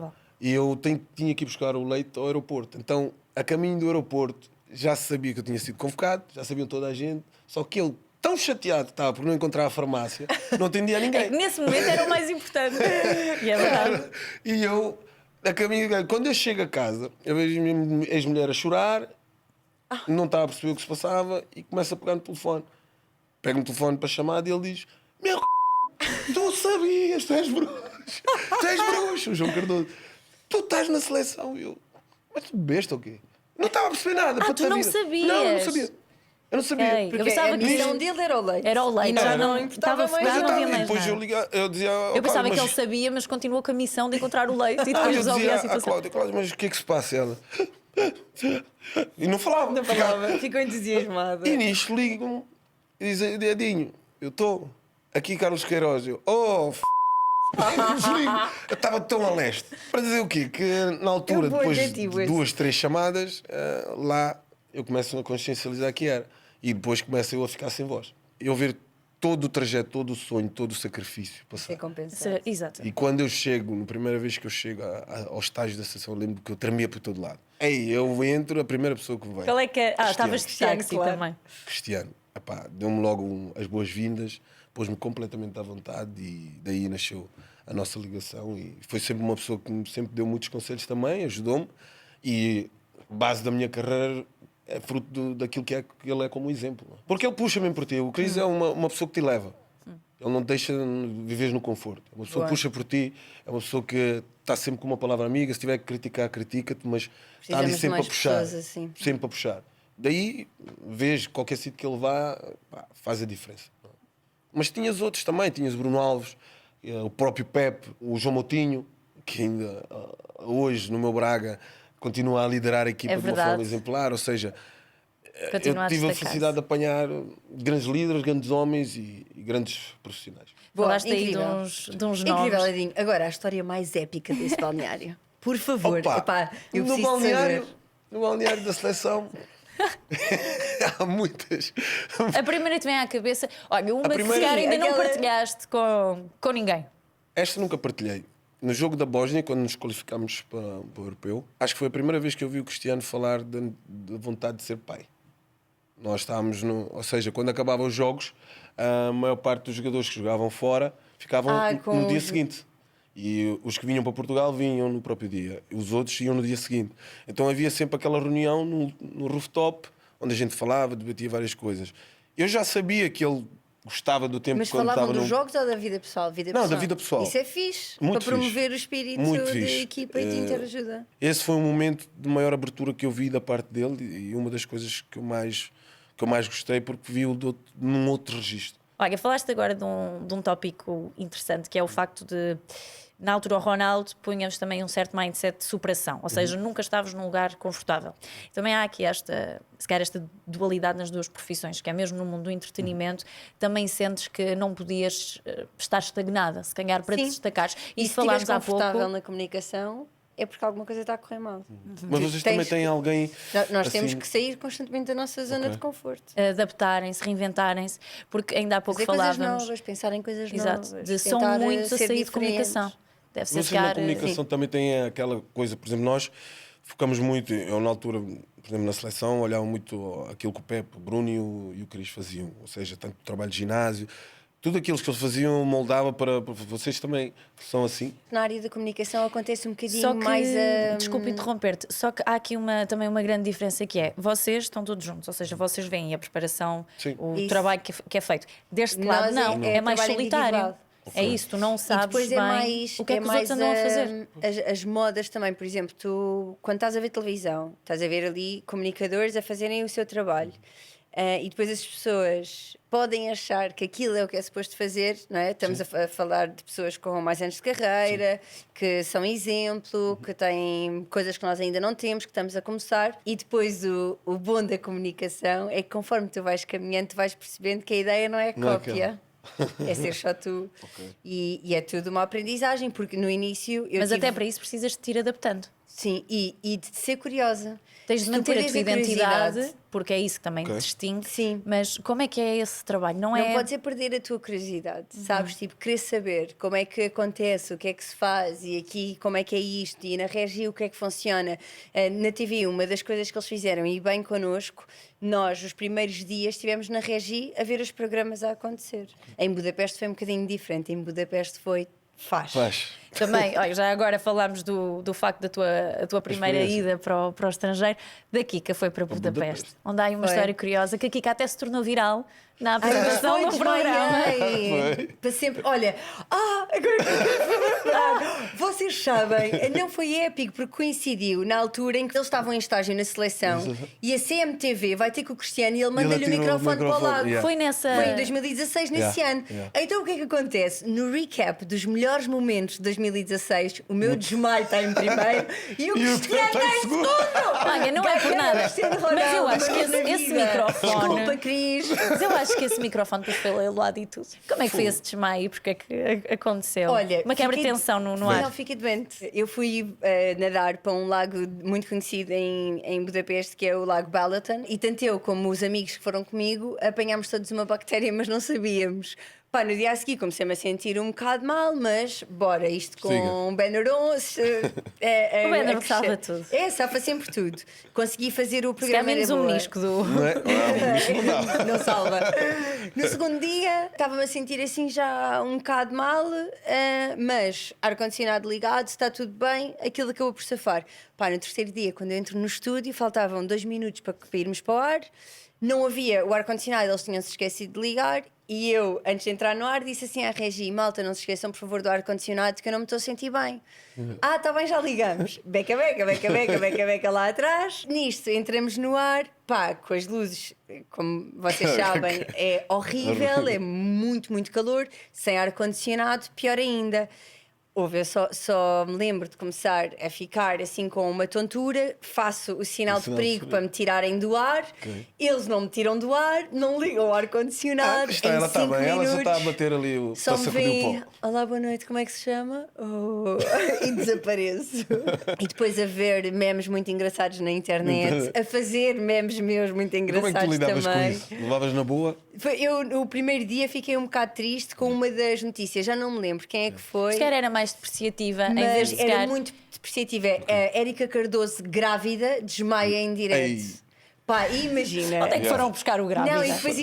Speaker 2: lá.
Speaker 3: E eu tinha que ir buscar o leite ao aeroporto. Então, a caminho do aeroporto, já se sabia que eu tinha sido convocado, já sabiam toda a gente, só que ele, tão chateado que estava por não encontrar a farmácia, não atendia a ninguém.
Speaker 2: Nesse momento era o mais importante. E é verdade.
Speaker 3: E eu, a caminho, quando eu chego a casa, eu vejo a minha ex-mulher a chorar, não estava a perceber o que se passava e começa a pegar no telefone. Pega no telefone para chamar e ele diz: Meu tu sabias, tu és bruxo, o João Cardoso, tu estás na seleção. E eu, mas tu besta ou quê? Não estava a perceber nada. para
Speaker 2: tu
Speaker 3: toda a
Speaker 2: não
Speaker 3: vida.
Speaker 2: sabias?
Speaker 3: Não, eu não sabia. Eu não sabia.
Speaker 2: Ok.
Speaker 1: Porque
Speaker 2: Eu pensava
Speaker 1: a
Speaker 2: que
Speaker 1: missão dele era o leite.
Speaker 2: Era o leite,
Speaker 1: E
Speaker 2: já não
Speaker 1: importava
Speaker 2: estava
Speaker 1: mais
Speaker 2: fogado, não
Speaker 1: nada.
Speaker 2: havia
Speaker 3: E
Speaker 2: mais
Speaker 3: depois
Speaker 2: nada.
Speaker 3: eu dizia,
Speaker 2: Eu pensava que ele sabia, mas continuou com a missão de encontrar o leite e depois
Speaker 3: eu
Speaker 2: resolvia a
Speaker 3: dizia à
Speaker 2: situação.
Speaker 3: Cláudia, mas o que é que se passa? Ela e não falava.
Speaker 1: Não falava, ficou entusiasmada.
Speaker 3: E nisto ligam-me e dizem: Edinho, eu estou. aqui Carlos Queiroz. Eu desligo. Eu estava tão a leste. Para dizer o quê? Que na altura,
Speaker 1: É um bom
Speaker 3: depois de
Speaker 1: adjetivo esse.
Speaker 3: 2, 3 chamadas, lá eu começo a consciencializar que era. E depois começo eu a ficar sem voz. Eu ver todo o trajeto, todo o sonho, todo o sacrifício passar.
Speaker 1: É compensado.
Speaker 2: Exato.
Speaker 3: E quando eu chego, na primeira vez que eu chego ao estágio da sessão, eu lembro que eu tremia por todo lado. Ei, eu entro, a primeira pessoa que vem.
Speaker 2: Qual é que é?
Speaker 3: Cristiano.
Speaker 2: Estavas de táxi
Speaker 1: claro.
Speaker 2: também.
Speaker 3: Cristiano. Epá, deu-me logo as boas-vindas, pôs-me completamente à vontade e daí nasceu a nossa ligação. E foi sempre uma pessoa que me sempre deu muitos conselhos também, ajudou-me. E a base da minha carreira é fruto daquilo que ele é como exemplo. Porque ele puxa mesmo por ti. O Cris é uma pessoa que te leva. Ele não te deixa viver no conforto. É uma pessoa que puxa por ti, é uma pessoa que está sempre com uma palavra amiga. Se tiver que criticar, critica-te, mas está ali
Speaker 1: Precisamos de
Speaker 3: sempre a
Speaker 1: mais
Speaker 3: puxar.
Speaker 1: pessoas assim.
Speaker 3: Sempre a puxar. Daí, vês, qualquer sítio que ele vá, pá, faz a diferença. Mas tinhas outros também, tinhas o Bruno Alves, o próprio Pepe, o João Moutinho, que ainda hoje no meu Braga continua a liderar a equipa
Speaker 2: É
Speaker 3: de uma
Speaker 2: verdade.
Speaker 3: forma exemplar. Ou seja,
Speaker 2: Continua
Speaker 3: eu tive a
Speaker 2: destacar-se.
Speaker 3: felicidade de apanhar grandes líderes, grandes homens e grandes profissionais.
Speaker 1: Boa,
Speaker 2: Falaste aí de
Speaker 1: incrível.
Speaker 2: uns nomes.
Speaker 1: Incrível, Edinho. Agora, a história mais épica desse balneário. Por favor.
Speaker 3: Opa,
Speaker 1: Epá, eu
Speaker 3: no
Speaker 1: preciso
Speaker 3: balneário,
Speaker 1: saber.
Speaker 3: no balneário da seleção há muitas.
Speaker 2: A primeira que te vem à cabeça, olha, uma que se
Speaker 3: primeira-
Speaker 2: calhar ainda não
Speaker 1: Aquela-
Speaker 2: partilhaste com ninguém.
Speaker 3: Esta nunca partilhei. No jogo da Bósnia, quando nos qualificámos para o Europeu, acho que foi a primeira vez que eu vi o Cristiano falar da vontade de ser pai. Nós estávamos ou seja, quando acabavam os jogos, a maior parte dos jogadores que jogavam fora ficavam
Speaker 1: com
Speaker 3: no dia
Speaker 1: os-
Speaker 3: seguinte. E os que vinham para Portugal vinham no próprio dia. Os outros iam no dia seguinte. Então havia sempre aquela reunião no rooftop, onde a gente falava, debatia várias coisas. Eu já sabia que ele gostava do tempo
Speaker 1: Mas
Speaker 3: quando
Speaker 1: falavam
Speaker 3: estava
Speaker 1: dos
Speaker 3: no...
Speaker 1: jogos ou da vida pessoal?
Speaker 3: Não, da vida pessoal.
Speaker 1: Isso é fixe.
Speaker 3: Muito
Speaker 1: para promover
Speaker 3: fixe.
Speaker 1: o espírito
Speaker 3: Muito
Speaker 1: de
Speaker 3: fixe.
Speaker 1: equipa e de interajuda.
Speaker 3: Esse foi um momento de maior abertura que eu vi da parte dele e uma das coisas que eu mais gostei, porque vi-o num outro registro.
Speaker 2: Olha, falaste agora de um tópico interessante, que é o facto de, na altura, o Ronaldo punha-vos também um certo mindset de superação, ou seja, nunca estavas num lugar confortável. Também há aqui esta dualidade nas duas profissões, que é mesmo no mundo do entretenimento, também sentes que não podias estar estagnada, se calhar para te
Speaker 1: Sim.
Speaker 2: destacares.
Speaker 1: E
Speaker 2: E
Speaker 1: se
Speaker 2: falámos
Speaker 1: estiveres
Speaker 2: há pouco.
Speaker 1: confortável na comunicação, é porque alguma coisa está a correr mal.
Speaker 3: Mas vocês
Speaker 1: Tens
Speaker 3: também têm alguém...
Speaker 1: Nós temos
Speaker 3: assim,
Speaker 1: que sair constantemente da nossa zona
Speaker 3: Ok.
Speaker 1: de conforto.
Speaker 2: Adaptarem-se, reinventarem-se, porque ainda há pouco
Speaker 1: Fazer coisas
Speaker 2: falávamos.
Speaker 1: novas, pensar em coisas
Speaker 2: Exato,
Speaker 1: novas.
Speaker 2: são
Speaker 1: tentar,
Speaker 2: muitos a
Speaker 1: ser
Speaker 2: sair de
Speaker 1: diferentes.
Speaker 2: comunicação. Deve ser
Speaker 3: Vocês
Speaker 2: se
Speaker 3: na
Speaker 2: calhar,
Speaker 3: comunicação também têm aquela coisa, por exemplo, nós focamos muito, eu na altura, por exemplo, na seleção, olhava muito aquilo que o Pepe, o Bruno e o Cris faziam, ou seja, tanto o trabalho de ginásio, tudo aquilo que eles faziam moldava para vocês também, são assim.
Speaker 1: Na área da comunicação acontece um bocadinho
Speaker 2: Só que,
Speaker 1: mais a.
Speaker 2: desculpe interromper-te, só que há aqui também uma grande diferença que é, vocês estão todos juntos, ou seja, vocês veem a preparação,
Speaker 3: Sim.
Speaker 2: o
Speaker 1: Isso.
Speaker 2: trabalho que é feito. Deste
Speaker 1: Nós
Speaker 2: lado não,
Speaker 1: é
Speaker 2: é mais
Speaker 1: trabalho
Speaker 2: solitário.
Speaker 1: individual.
Speaker 2: É isso, tu não
Speaker 1: E
Speaker 2: sabes
Speaker 1: depois
Speaker 2: bem
Speaker 1: é mais,
Speaker 2: o que é que os
Speaker 1: mais
Speaker 2: outros andam a fazer.
Speaker 1: as modas também, por exemplo, tu quando estás a ver televisão, estás a ver ali comunicadores a fazerem o seu trabalho. E depois as pessoas podem achar que aquilo é o que é suposto fazer, não é? Estamos a falar de pessoas com mais anos de carreira, que são exemplo, que têm coisas que nós ainda não temos, que estamos a começar. E depois o bom da comunicação é que conforme tu vais caminhando, tu vais percebendo que a ideia não é
Speaker 3: Não é
Speaker 1: cópia. É ser só tu. E é tudo uma aprendizagem, porque no início eu
Speaker 2: Mas
Speaker 1: tive...
Speaker 2: até para isso precisas de te ir adaptando.
Speaker 1: Sim, e de ser curiosa.
Speaker 2: Tens
Speaker 1: Se
Speaker 2: de
Speaker 1: tu
Speaker 2: manter a
Speaker 1: perdes
Speaker 2: tua identidade,
Speaker 1: curiosidade,
Speaker 2: porque é isso que também
Speaker 3: Ok.
Speaker 2: te distingue.
Speaker 1: Sim.
Speaker 2: Mas como é que é esse trabalho? Não
Speaker 1: Não
Speaker 2: é.
Speaker 1: podes é perder a tua curiosidade, sabes? Tipo, querer saber como é que acontece, o que é que se faz e aqui como é que é isto e na Regi o que é que funciona. Na TV, uma das coisas que eles fizeram e bem connosco, nós, os primeiros dias, estivemos na Regi a ver os programas a acontecer. Em Budapeste foi um bocadinho diferente, em Budapeste foi faz.
Speaker 2: Também, olha, já agora falámos do facto da tua primeira
Speaker 3: experiência.
Speaker 2: ida para o estrangeiro. Da Kika foi para Budapeste,
Speaker 3: Budapeste.
Speaker 2: onde há aí uma
Speaker 1: Foi.
Speaker 2: história curiosa que a Kika até se tornou viral na
Speaker 1: Ai,
Speaker 2: apresentação
Speaker 1: foi,
Speaker 2: do programa.
Speaker 1: desmaiei.
Speaker 3: Foi.
Speaker 1: Para sempre. Olha, agora que eu lembrar. Vocês sabem, não foi épico porque coincidiu na altura em que eles estavam em estágio na seleção e a CMTV vai ter com o Cristiano e ele manda-lhe o
Speaker 3: tira o
Speaker 1: microfone para o
Speaker 3: microfone,
Speaker 1: lado.
Speaker 3: yeah.
Speaker 2: Foi nessa.
Speaker 1: Foi em 2016, nesse
Speaker 3: Yeah,
Speaker 1: ano.
Speaker 3: yeah.
Speaker 1: Então o que é que acontece? No recap dos melhores momentos de 2016, o meu desmaio está em primeiro e o
Speaker 3: E o
Speaker 1: Cristiano
Speaker 3: Cristiano
Speaker 1: está em
Speaker 3: segundo.
Speaker 1: segundo.
Speaker 2: Olha, não é por
Speaker 1: Ganhamos
Speaker 2: nada.
Speaker 1: Cristiano
Speaker 2: Mas eu
Speaker 1: Ronaldo,
Speaker 2: acho que
Speaker 1: mas na
Speaker 2: esse
Speaker 1: vida.
Speaker 2: microfone.
Speaker 1: Desculpa, Cris.
Speaker 2: Mas eu acho que esse microfone depois foi leiloado e tudo. Como é que foi esse desmaio e porque é que aconteceu?
Speaker 1: Olha,
Speaker 2: uma quebra de
Speaker 1: fiquei-
Speaker 2: tensão no
Speaker 1: Não,
Speaker 2: ar.
Speaker 1: fiquei doente. Eu fui nadar para um lago muito conhecido em Budapeste, que é o Lago Balaton, e tanto eu como os amigos que foram comigo apanhámos todos uma bactéria, mas não sabíamos. Pá, no dia a seguir comecei-me a sentir um bocado mal, mas bora, isto com
Speaker 3: Siga.
Speaker 1: Benuron.
Speaker 2: O Benuron salva tudo.
Speaker 1: É, salva sempre tudo. Consegui fazer o
Speaker 2: Se calhar
Speaker 1: programa.
Speaker 2: menos
Speaker 1: era
Speaker 2: um
Speaker 1: boa.
Speaker 2: menisco do.
Speaker 3: Não é? Ah, isso não dá.
Speaker 1: Não salva. No segundo dia estava-me a sentir assim já um bocado mal, mas ar-condicionado ligado, está tudo bem, aquilo acabou por safar. Pá, no terceiro dia, quando eu entro no estúdio, faltavam 2 minutos para irmos para o ar, não havia o ar-condicionado, eles tinham-se esquecido de ligar. E eu, antes de entrar no ar, disse assim à Regi: malta, não se esqueçam, por favor, do ar-condicionado, que eu não me estou a sentir bem. Ah, está bem, já ligamos. Beca, beca, beca, beca, beca, beca lá atrás. Nisto, entramos no ar, pá, com as luzes, como vocês sabem, é horrível, é muito, muito calor. Sem ar-condicionado, pior ainda. Houve, eu só me lembro de começar a ficar assim com uma tontura, faço o sinal de perigo para me tirarem do ar, eles não me tiram do ar, não ligam o ar-condicionado.
Speaker 3: Está, ela está bem, ela só está a bater ali o.
Speaker 1: Só
Speaker 3: Está a
Speaker 1: me
Speaker 3: sacudir o
Speaker 1: vê,
Speaker 3: pó.
Speaker 1: olá, boa noite, como é que se chama? Oh. E desapareço. E depois a ver memes muito engraçados na internet, a fazer memes meus muito
Speaker 3: Como é que tu
Speaker 1: engraçados
Speaker 3: lidavas com
Speaker 1: também.
Speaker 3: isso? Levavas na boa?
Speaker 1: Eu, no primeiro dia, fiquei um bocado triste com uma das notícias, já não me lembro quem é que foi.
Speaker 2: Se calhar era mais depreciativa, em vez
Speaker 1: Mas
Speaker 2: de
Speaker 1: era
Speaker 2: ficar.
Speaker 1: muito depreciativa. A Érica Cardoso, grávida, desmaia em direto.
Speaker 3: Ei.
Speaker 1: Pá, imagina.
Speaker 2: Onde é que foram buscar o grávida?
Speaker 1: Não, e depois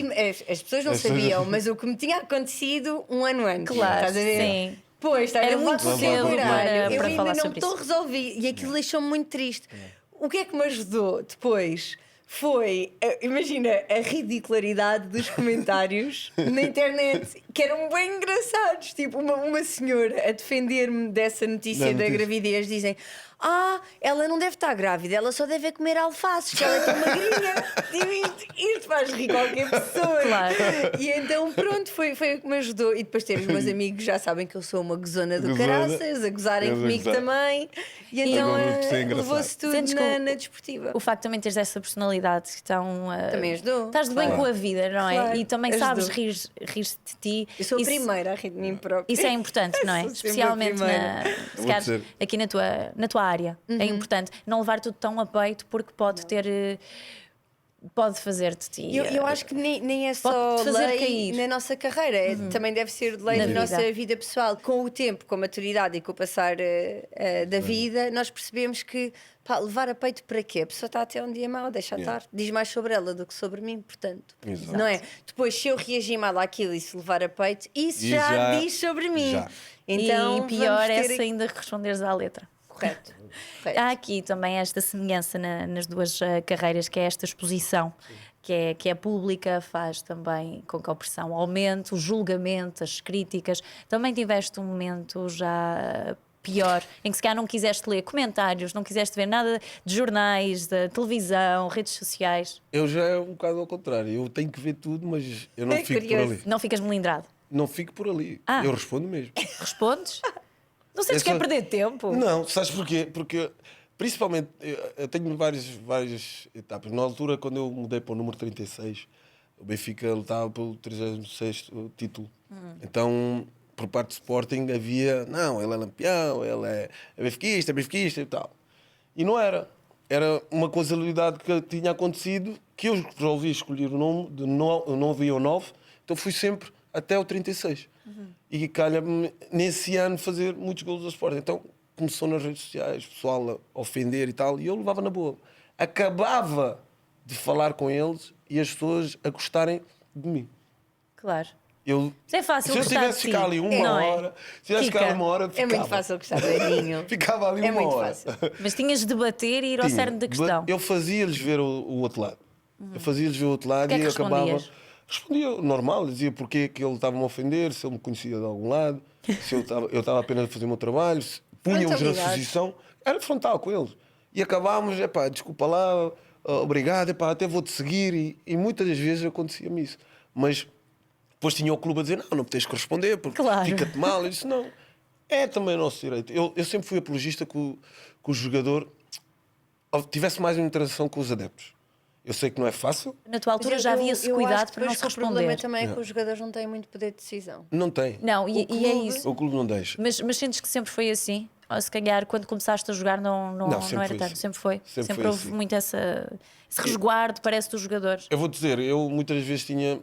Speaker 1: as pessoas não
Speaker 3: As pessoas-
Speaker 1: sabiam, mas o que me tinha acontecido um ano antes.
Speaker 2: Claro,
Speaker 1: Estás a ver?
Speaker 2: sim.
Speaker 1: Pois, está
Speaker 2: Era
Speaker 1: a
Speaker 2: muito
Speaker 1: levar
Speaker 3: cedo
Speaker 1: com o
Speaker 3: para
Speaker 1: eu
Speaker 2: falar
Speaker 1: ainda não
Speaker 2: sobre
Speaker 1: estou
Speaker 2: isso.
Speaker 1: resolvido. E aquilo deixou-me muito triste. O que é que me ajudou depois? Foi, imagina, a ridicularidade dos comentários na internet, que eram bem engraçados. Tipo, uma senhora a defender-me dessa notícia
Speaker 3: Da
Speaker 1: da
Speaker 3: notícia.
Speaker 1: gravidez, dizem: ah, ela não deve estar grávida, ela só deve comer alfaces, que ela é tão magrinha. Isto faz rir qualquer pessoa.
Speaker 2: Claro.
Speaker 1: E então, pronto, foi o que me ajudou. E depois ter os meus amigos já sabem que eu sou uma gozona do
Speaker 3: Gozona.
Speaker 1: caraças, a gozarem
Speaker 3: Eles a
Speaker 1: comigo
Speaker 3: gozar.
Speaker 1: também. E então
Speaker 3: Agora, isso é engraçado.
Speaker 1: levou-se tudo
Speaker 2: Sentes que
Speaker 1: na desportiva.
Speaker 2: O facto de também teres essa personalidade que estão.
Speaker 1: Também ajudou.
Speaker 2: Estás de bem
Speaker 1: Claro.
Speaker 2: com a vida, não é?
Speaker 1: Claro.
Speaker 2: E também
Speaker 1: Ajudou.
Speaker 2: sabes rir-te de ti.
Speaker 1: Eu sou a
Speaker 2: Isso-
Speaker 1: primeira a rir de mim própria.
Speaker 2: Isso é importante, não é?
Speaker 1: Sou sempre a
Speaker 2: Especialmente
Speaker 1: primeira.
Speaker 2: se calhar,
Speaker 3: dizer.
Speaker 2: aqui na tua área. É importante não levar tudo tão a peito porque pode ter. Pode fazer de ti.
Speaker 1: Eu acho que nem é só
Speaker 2: Pode-te fazer
Speaker 1: lei
Speaker 2: cair.
Speaker 1: na nossa carreira, também deve ser lei
Speaker 2: Na
Speaker 1: na
Speaker 2: vida.
Speaker 1: nossa vida pessoal. Com o tempo, com a maturidade e com o passar da vida, nós percebemos que pá, levar a peito para quê? A pessoa está até um dia mau, deixa estar. Diz mais sobre ela do que sobre mim, portanto.
Speaker 3: Exato.
Speaker 1: Não é? Depois, se eu reagir mal àquilo e se levar a peito, isso
Speaker 3: E
Speaker 1: já
Speaker 3: já-
Speaker 1: diz sobre mim.
Speaker 3: já.
Speaker 1: Então,
Speaker 2: e pior
Speaker 1: vamos
Speaker 2: é
Speaker 1: ter...
Speaker 2: se ainda responderes à letra.
Speaker 1: Correto.
Speaker 2: Há aqui também esta semelhança nas duas carreiras, que é esta exposição, que é pública, faz também com que a opressão aumente, o julgamento, as críticas. Também tiveste um momento já pior, em que se calhar não quiseste ler comentários, não quiseste ver nada de jornais, de televisão, redes sociais.
Speaker 3: Eu já é um bocado ao contrário. Eu tenho que ver tudo, mas eu não
Speaker 1: É
Speaker 3: fico
Speaker 1: curioso.
Speaker 3: por ali.
Speaker 2: Não ficas melindrado.
Speaker 3: Não fico por ali.
Speaker 2: Ah.
Speaker 3: Eu respondo mesmo.
Speaker 2: Respondes? Não sei se
Speaker 3: Eu
Speaker 2: quer
Speaker 3: sou-
Speaker 2: perder tempo.
Speaker 3: Não, sabes porquê? Porque, principalmente, eu tenho várias etapas. Na altura, quando eu mudei para o número 36, o Benfica lutava pelo 36º título. Então, por parte do Sporting, havia... Não, ele é lampião, ele é benfiquista e tal. E não era. Era uma causalidade que tinha acontecido, que eu resolvi escolher o nome, eu não havia o 9, então fui sempre até o 36. E calha-me, nesse ano, fazer muitos golos ao Sporting. Então, começou nas redes sociais, pessoal a ofender e tal, e eu levava na boa. Acabava de falar com eles e as pessoas a gostarem de mim.
Speaker 2: Claro.
Speaker 3: Eu,
Speaker 2: Isso é fácil
Speaker 3: se eu
Speaker 2: gostar
Speaker 3: tivesse
Speaker 2: de si.
Speaker 3: ficado ali uma
Speaker 2: Não é?
Speaker 3: hora, se tivesse
Speaker 2: Kika.
Speaker 3: ficado uma hora,
Speaker 1: É
Speaker 3: ficava.
Speaker 1: muito fácil gostar de velhinho.
Speaker 3: Ficava ali
Speaker 1: É
Speaker 3: uma
Speaker 1: muito
Speaker 3: hora.
Speaker 1: fácil.
Speaker 2: Mas tinhas de debater e ir ao
Speaker 3: Tinha.
Speaker 2: cerne da questão.
Speaker 3: Eu fazia-lhes ver o outro lado. Eu fazia-lhes ver o outro lado
Speaker 2: que é que
Speaker 3: e acabava.
Speaker 2: respondias?
Speaker 3: Respondia normal, dizia porque que ele estava a me ofender, se ele me conhecia de algum lado, se eu estava apenas a fazer o meu trabalho, se punhamos na
Speaker 1: Frontalidade.
Speaker 3: posição. Era frontal com eles. E acabámos, epá, desculpa lá, obrigado, epá, até vou-te seguir. E muitas das vezes acontecia-me isso. Mas depois tinha o clube a dizer: não tens que responder porque
Speaker 2: Claro.
Speaker 3: fica-te mal. Eu disse: não. É também o nosso direito. Eu sempre fui apologista que o jogador tivesse mais uma interação com os adeptos. Eu sei que não é fácil.
Speaker 2: Na tua altura
Speaker 1: Mas
Speaker 2: já havia-se
Speaker 1: eu
Speaker 2: cuidado
Speaker 1: acho
Speaker 2: para não
Speaker 1: depois
Speaker 2: se
Speaker 1: que o problema
Speaker 2: responder.
Speaker 1: também é que os jogadores não têm muito poder de decisão.
Speaker 3: Não tem.
Speaker 2: Não, e é
Speaker 1: clube-
Speaker 2: isso.
Speaker 3: O clube não deixa.
Speaker 2: Mas sentes que sempre foi assim? Ou se calhar quando começaste a jogar não
Speaker 3: sempre
Speaker 2: era
Speaker 3: foi
Speaker 2: tanto?
Speaker 3: assim.
Speaker 2: Sempre foi?
Speaker 3: Sempre foi
Speaker 2: houve
Speaker 3: assim.
Speaker 2: muito esse resguardo, parece, dos jogadores.
Speaker 3: Eu vou dizer, eu muitas vezes tinha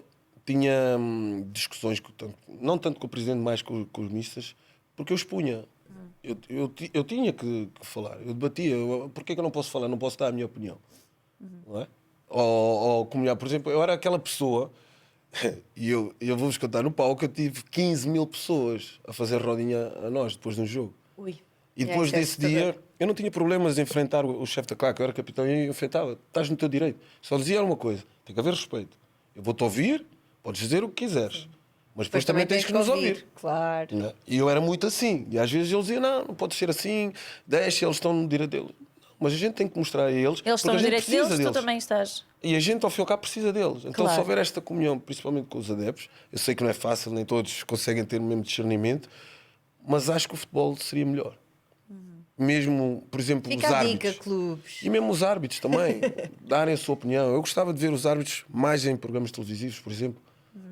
Speaker 3: discussões, não tanto com o presidente, mais com os mistas, porque eu expunha. Eu tinha que falar, eu debatia. Porquê que eu não posso falar? Não posso dar a minha opinião. Não é? Ou comunhar, por exemplo, eu era aquela pessoa, e eu vou-vos contar no palco, eu tive 15 mil pessoas a fazer rodinha a nós depois de um jogo.
Speaker 2: Ui.
Speaker 3: E depois
Speaker 1: isso é
Speaker 3: desse dia,
Speaker 1: assustador.
Speaker 3: eu não tinha problemas em enfrentar o chefe da claque, eu era capitão e eu enfrentava. Estás no teu direito. Só dizia uma coisa: tem que haver respeito. Eu vou-te ouvir, podes dizer o que quiseres, mas depois também tens que nos ouvir.
Speaker 1: Claro.
Speaker 3: Não é? E eu era muito assim. E às vezes eles diziam: não pode ser assim, deixa, eles estão no direito deles. Mas a gente tem que mostrar a eles.
Speaker 2: Eles estão
Speaker 3: porque
Speaker 2: no
Speaker 3: a gente
Speaker 2: direito
Speaker 3: precisa
Speaker 2: deles, tu também estás.
Speaker 3: E a gente, ao fim e ao cabo, precisa deles. Então,
Speaker 2: Claro.
Speaker 3: se houver esta comunhão, principalmente com os adeptos, eu sei que não é fácil, nem todos conseguem ter o mesmo discernimento, mas acho que o futebol seria melhor. Mesmo, por exemplo,
Speaker 1: Fica
Speaker 3: os
Speaker 1: a
Speaker 3: árbitros.
Speaker 1: dica, clubes.
Speaker 3: E mesmo os árbitros também, darem a sua opinião. Eu gostava de ver os árbitros mais em programas televisivos, por exemplo.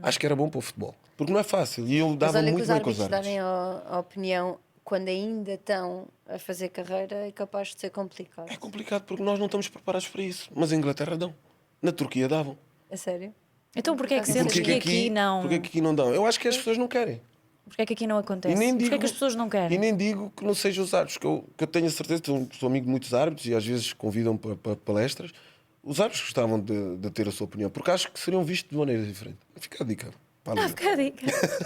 Speaker 3: Acho que era bom para o futebol. Porque não é fácil. E eu
Speaker 1: Mas
Speaker 3: dava
Speaker 1: olha que
Speaker 3: muito
Speaker 1: os
Speaker 3: bem com os
Speaker 1: árbitros
Speaker 3: árbitros.
Speaker 1: darem a opinião quando ainda estão a fazer carreira é capaz de ser complicado.
Speaker 3: É complicado porque nós não estamos preparados para isso. Mas a Inglaterra dão. Na Turquia davam.
Speaker 1: A sério?
Speaker 2: Então porquê é que
Speaker 1: E
Speaker 2: sentes que aqui não...
Speaker 3: Porquê que aqui não dão? Eu acho que as pessoas não querem.
Speaker 2: Porquê é que aqui não acontece?
Speaker 3: E nem
Speaker 2: Porquê é
Speaker 3: digo,
Speaker 2: que as pessoas não querem?
Speaker 3: E nem digo que não sejam os árbitros, que eu tenho a certeza, sou amigo de muitos árbitros e às vezes convidam para palestras. Os árbitros gostavam de ter a sua opinião, porque acho que seriam vistos de maneira diferente. Fica a dica. Para ali.
Speaker 2: Fica a dica.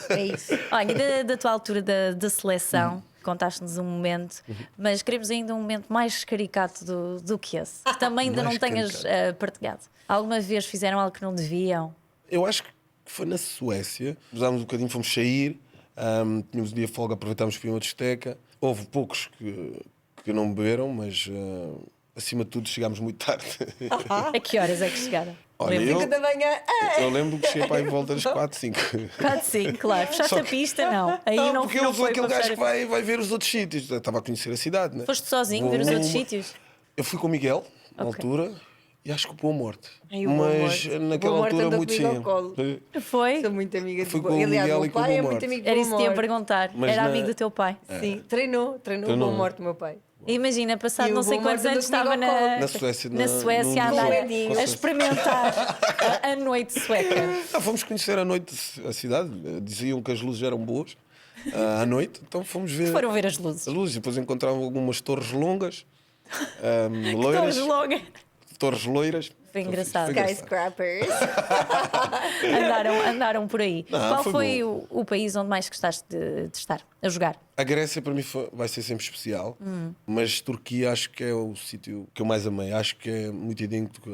Speaker 1: É isso.
Speaker 2: Olha, da tua altura da seleção, contaste-nos um momento, mas queremos ainda um momento mais caricato do que esse, que também ainda não
Speaker 3: Mais
Speaker 2: tenhas
Speaker 3: caricato.
Speaker 2: partilhado. Alguma vez fizeram algo que não deviam?
Speaker 3: Eu acho que foi na Suécia. Usámos um bocadinho, fomos sair, tínhamos um dia de folga, aproveitámos para ir a uma discoteca. Houve poucos que não beberam, mas acima de tudo chegámos muito tarde.
Speaker 2: A que horas é que chegaram?
Speaker 3: Olha,
Speaker 2: Lembro.
Speaker 1: 5 da manhã.
Speaker 3: eu lembro que cheguei para aí volta das 4, 5.
Speaker 2: Claro, sim, claro. Fechaste
Speaker 3: Só
Speaker 2: a
Speaker 3: que-
Speaker 2: pista, não. Aí não,
Speaker 3: porque
Speaker 2: não
Speaker 3: eu sou
Speaker 2: foi
Speaker 3: aquele
Speaker 2: para
Speaker 3: gajo
Speaker 2: fechar
Speaker 3: que
Speaker 2: a pista.
Speaker 3: vai ver os outros sítios. Eu estava a conhecer a cidade, né?
Speaker 2: Foste sozinho ver os outros sítios?
Speaker 3: Eu fui com o Miguel, na
Speaker 2: Ok.
Speaker 3: altura, e acho que o Boa Morte.
Speaker 1: Ai, o Boa
Speaker 3: Mas
Speaker 1: Morte.
Speaker 3: naquela
Speaker 1: O Boa Morte
Speaker 3: altura
Speaker 1: andou
Speaker 3: muito
Speaker 1: comigo ao
Speaker 3: sim.
Speaker 1: colo.
Speaker 2: Foi?
Speaker 1: Sou muito amiga
Speaker 3: Fui
Speaker 1: do
Speaker 3: com o
Speaker 1: Aliás,
Speaker 3: Miguel
Speaker 1: o
Speaker 3: e
Speaker 1: meu
Speaker 3: com o
Speaker 1: pai é
Speaker 3: Boa
Speaker 1: muito
Speaker 3: Morte.
Speaker 1: amigo do
Speaker 2: Era
Speaker 1: Boa
Speaker 2: isso que te ia
Speaker 1: Morte.
Speaker 2: perguntar.
Speaker 3: Mas
Speaker 2: Era
Speaker 3: na-
Speaker 2: amigo do teu pai.
Speaker 1: Sim, treinou
Speaker 3: Treinou.
Speaker 1: o Boa Morte, o meu pai.
Speaker 2: Imagina, passado
Speaker 1: E o
Speaker 2: não sei
Speaker 1: Boa
Speaker 2: quantos
Speaker 1: Morte
Speaker 2: anos
Speaker 1: andou
Speaker 2: estava
Speaker 1: comigo ao colo.
Speaker 3: Na Suécia,
Speaker 2: na Suécia a
Speaker 3: no
Speaker 2: andar
Speaker 3: resort.
Speaker 2: a experimentar a noite sueca.
Speaker 3: Fomos conhecer à noite a cidade. Diziam que as luzes eram boas à noite, então fomos ver
Speaker 2: Foram ver as luzes.
Speaker 3: as luzes. Depois encontravam algumas torres longas,
Speaker 2: Torres
Speaker 3: loiras,
Speaker 2: longas.
Speaker 3: torres loiras.
Speaker 2: Foi engraçado.
Speaker 1: Skyscrapers.
Speaker 2: Andaram por aí.
Speaker 3: Não,
Speaker 2: Qual
Speaker 3: foi
Speaker 2: foi o país onde mais gostaste de estar a jogar?
Speaker 3: A Grécia para mim vai ser sempre especial, mas Turquia acho que é o sítio que eu mais amei. Acho que é muito idêntico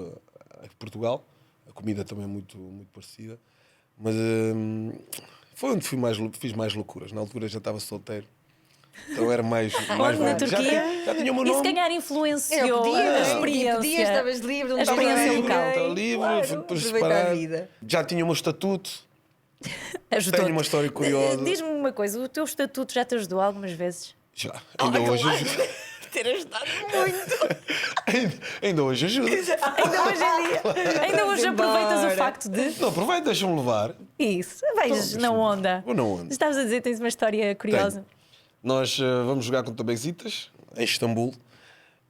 Speaker 3: a Portugal. A comida também é muito, muito parecida. Mas foi onde fiz mais loucuras. Na altura já estava solteiro. Então era mais
Speaker 2: Onde na Turquia?
Speaker 3: Já tinha o meu
Speaker 2: E se
Speaker 3: nome.
Speaker 2: calhar
Speaker 1: Eu
Speaker 2: influenciou
Speaker 1: podia,
Speaker 2: a
Speaker 1: não é?
Speaker 2: experiência.
Speaker 1: Podias, estavas livre, não
Speaker 2: A
Speaker 1: estavas
Speaker 2: experiência
Speaker 1: com
Speaker 2: local.
Speaker 1: ninguém.
Speaker 3: Estava livre,
Speaker 1: Claro,
Speaker 3: fui depois
Speaker 1: aproveitar a
Speaker 3: separar.
Speaker 1: vida.
Speaker 3: Já tinha o meu estatuto.
Speaker 2: Ajudou-te.
Speaker 3: Tenho uma história curiosa.
Speaker 2: Diz-me uma coisa, o teu estatuto já te ajudou algumas vezes?
Speaker 3: Já. Ainda hoje ajuda.
Speaker 1: Ter ajudado muito.
Speaker 3: Ainda hoje ajuda.
Speaker 2: Ainda hoje em dia. Ainda hoje
Speaker 1: embora.
Speaker 2: aproveitas o facto de.
Speaker 3: Não, aproveita, deixa-me levar.
Speaker 2: Isso, vais na onda.
Speaker 3: Vou na onda.
Speaker 2: Estavas a dizer, tens uma história curiosa.
Speaker 3: Nós vamos jogar contra Besiktas em Istambul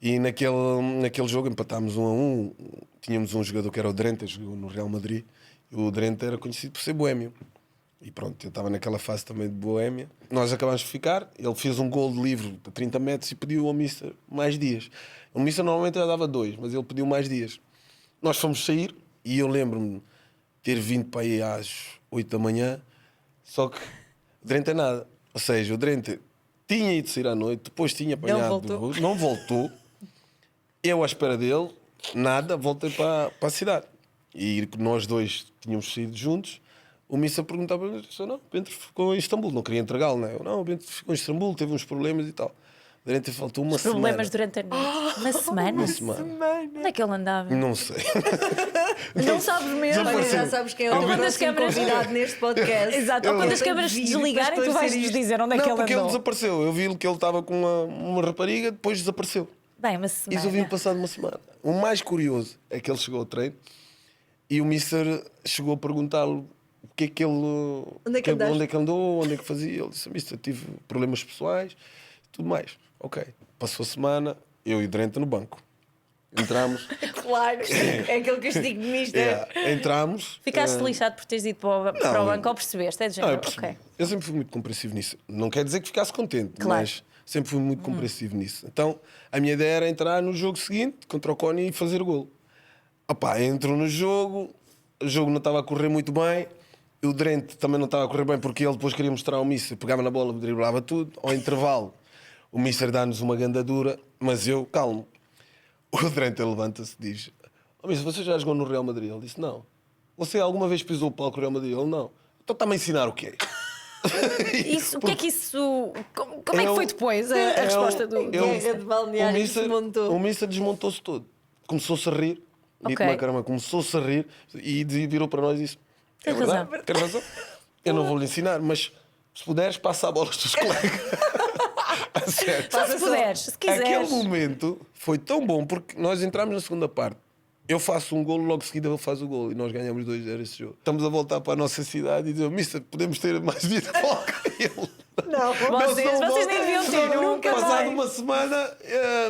Speaker 3: e naquele jogo empatámos 1-1. Tínhamos um jogador que era o Drenta, jogou no Real Madrid, e o Drenta era conhecido por ser boémio. E pronto, eu estava naquela fase também de boémia. Nós acabámos de ficar, ele fez um gol de livre para 30 metros e pediu ao Mister mais dias. O Mister normalmente já dava 2, mas ele pediu mais dias. Nós fomos sair e eu lembro-me de ter vindo para aí às 8 da manhã, só que o Drenta nada. Ou seja, o Drenta tinha ido sair à noite, depois tinha apanhado
Speaker 1: voltou.
Speaker 3: voo, não voltou. Eu à espera dele, nada, voltei para a cidade. E nós dois tínhamos saído juntos. O Missa perguntava para mim, não, o Bento ficou em Istambul, não queria entregá-lo, não é? Eu, não, o Bento ficou em Istambul, teve uns problemas e tal. O Drente faltou uma
Speaker 2: Problemas
Speaker 3: semana.
Speaker 2: durante a noite. Uma semana?
Speaker 3: Uma semana.
Speaker 2: Onde é que ele andava?
Speaker 3: Não sei.
Speaker 2: Não sabes mesmo.
Speaker 1: Olha, já
Speaker 3: Desapareceu.
Speaker 1: sabes quem é o
Speaker 3: Ou
Speaker 1: teu
Speaker 2: quando as
Speaker 1: próximo
Speaker 2: câmaras-
Speaker 1: convidado neste podcast.
Speaker 2: Exato, ou quando as
Speaker 1: Ele
Speaker 2: câmaras se
Speaker 1: tem de vir
Speaker 2: desligarem,
Speaker 1: para
Speaker 2: tu vais-nos
Speaker 1: esclarecer isto.
Speaker 2: dizer onde é que
Speaker 3: Não,
Speaker 2: ele
Speaker 3: porque ele
Speaker 2: andou.
Speaker 3: desapareceu. Eu vi que ele estava com uma rapariga, depois desapareceu.
Speaker 2: Bem, uma semana.
Speaker 3: Isso eu vi passado uma semana. O mais curioso é que ele chegou ao treino e o mister chegou a perguntar-lhe o que é que ele.
Speaker 1: Onde é que andaste?
Speaker 3: onde é que andou, onde é que fazia. Ele disse: mister, tive problemas pessoais, tudo mais. Ok. Passou a semana, eu e o Drenta no banco. Entramos.
Speaker 1: Claro, é aquele castigo de mister.
Speaker 3: Entramos.
Speaker 2: Ficaste lixado por teres ido para o banco ou percebeste? É de
Speaker 3: Não,
Speaker 2: género,
Speaker 3: eu percebi.
Speaker 2: ok.
Speaker 3: Eu sempre fui muito compreensivo nisso. Não quer dizer que ficasse contente,
Speaker 2: Claro.
Speaker 3: mas sempre fui muito compreensivo nisso. Então, a minha ideia era entrar no jogo seguinte, contra o Coni, e fazer golo. Opá, entro no jogo, o jogo não estava a correr muito bem, o Drente também não estava a correr bem porque ele depois queria mostrar ao Mister, pegava na bola, driblava tudo. Ao intervalo, o Mister dá-nos uma gandadura, mas eu, calmo. O Drente levanta-se e diz: oh, Mister, você já jogou no Real Madrid? Ele disse: não. Você alguma vez pisou o palco do Real Madrid? Ele: não. Então está-me a ensinar o quê?
Speaker 2: O que é que isso. Como é que foi depois a resposta do.
Speaker 1: Guerra de balneário que se montou.
Speaker 3: O Mister desmontou-se todo. Começou-se a rir.
Speaker 2: Ok.
Speaker 3: Dito-me a caramba, começou-se a rir e virou para nós e disse: é
Speaker 2: Tem
Speaker 3: verdade,
Speaker 2: razão.
Speaker 3: tem razão. Eu não vou lhe ensinar, mas se puderes, passa a bola aos teus colegas. A sério.
Speaker 2: Só se puderes, se quiseres.
Speaker 3: Aquele momento foi tão bom porque nós entramos na segunda parte. Eu faço um golo, logo de seguida ele faz o golo e nós ganhamos 2-0 esse jogo. Estamos a voltar para a nossa cidade e dizemos: Mister, podemos ter mais dia de folga? E ele:
Speaker 1: Não,
Speaker 2: Vocês nem deviam ter, nunca
Speaker 3: Passado
Speaker 2: mais.
Speaker 3: uma semana,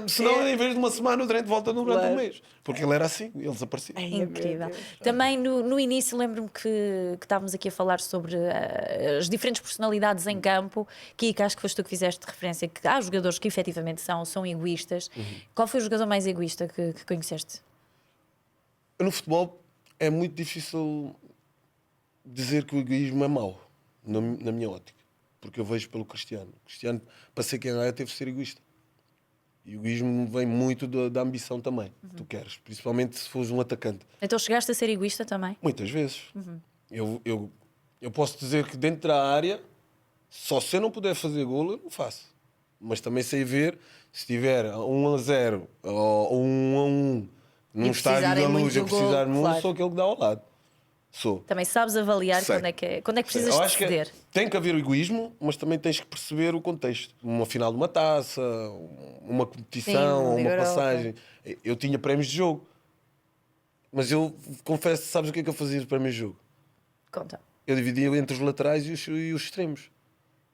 Speaker 3: senão em vez de uma semana o Drente volta durante um mês. Porque ele era assim, ele desaparecia.
Speaker 2: Incrível. Também no início lembro-me que estávamos aqui a falar sobre as diferentes personalidades em campo, que acho que foste tu que fizeste referência, que há jogadores que efetivamente são egoístas. Qual foi o jogador mais egoísta que conheceste?
Speaker 3: No futebol é muito difícil dizer que o egoísmo é mau, na minha ótica. Porque eu vejo pelo Cristiano. O Cristiano, para ser quem é, teve de ser egoísta. E o egoísmo vem muito da ambição também, que tu queres. Principalmente se fores um atacante.
Speaker 2: Então chegaste a ser egoísta também?
Speaker 3: Muitas vezes. Eu posso dizer que dentro da área, só se eu não puder fazer golo, eu não faço. Mas também sei ver, se tiver 1-0 ou 1-1 num
Speaker 1: E
Speaker 3: estádio
Speaker 1: precisarem
Speaker 3: da Luz,
Speaker 1: muito
Speaker 3: eu
Speaker 1: do golo,
Speaker 3: precisar muito,
Speaker 1: claro.
Speaker 3: sou aquele que dá ao lado. Sou.
Speaker 2: Também sabes avaliar
Speaker 3: Sei.
Speaker 2: quando é que precisas
Speaker 3: Eu
Speaker 2: de
Speaker 3: acho que
Speaker 2: ceder.
Speaker 3: tem que haver o egoísmo, mas também tens que perceber o contexto. Uma final de uma taça, uma competição,
Speaker 1: Sim,
Speaker 3: uma
Speaker 1: Liga Europa.
Speaker 3: passagem. Eu tinha prémios de jogo. Mas eu confesso, sabes o que é que eu fazia de prémios de jogo?
Speaker 2: Conta.
Speaker 3: Eu dividia entre os laterais e os extremos.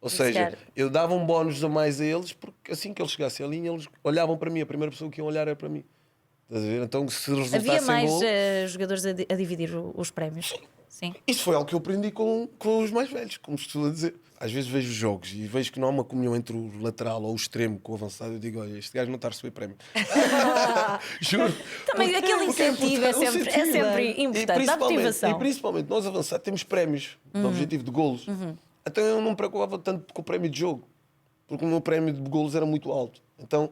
Speaker 3: Ou seja,
Speaker 2: Certo.
Speaker 3: eu dava um bónus a mais a eles, porque assim que eles chegassem à linha, eles olhavam para mim. A primeira pessoa que iam olhar era para mim. Estás a ver? Então, se resultasse
Speaker 2: Havia
Speaker 3: em
Speaker 2: mais
Speaker 3: gol...
Speaker 2: jogadores a dividir os prémios? Sim.
Speaker 3: Isso foi algo que eu aprendi com os mais velhos, como estou a dizer. Às vezes vejo jogos e vejo que não há uma comunhão entre o lateral ou o extremo com o avançado. Eu digo: olha, este gajo não está a receber prémio. Juro.
Speaker 2: Também aquele
Speaker 3: Porque
Speaker 2: incentivo é
Speaker 3: importante, o
Speaker 2: sempre
Speaker 3: incentivo.
Speaker 2: importante, dá motivação.
Speaker 3: E principalmente nós avançados temos prémios de objetivo de golos. Então eu não me preocupava tanto com o prémio de jogo, porque o meu prémio de golos era muito alto. Então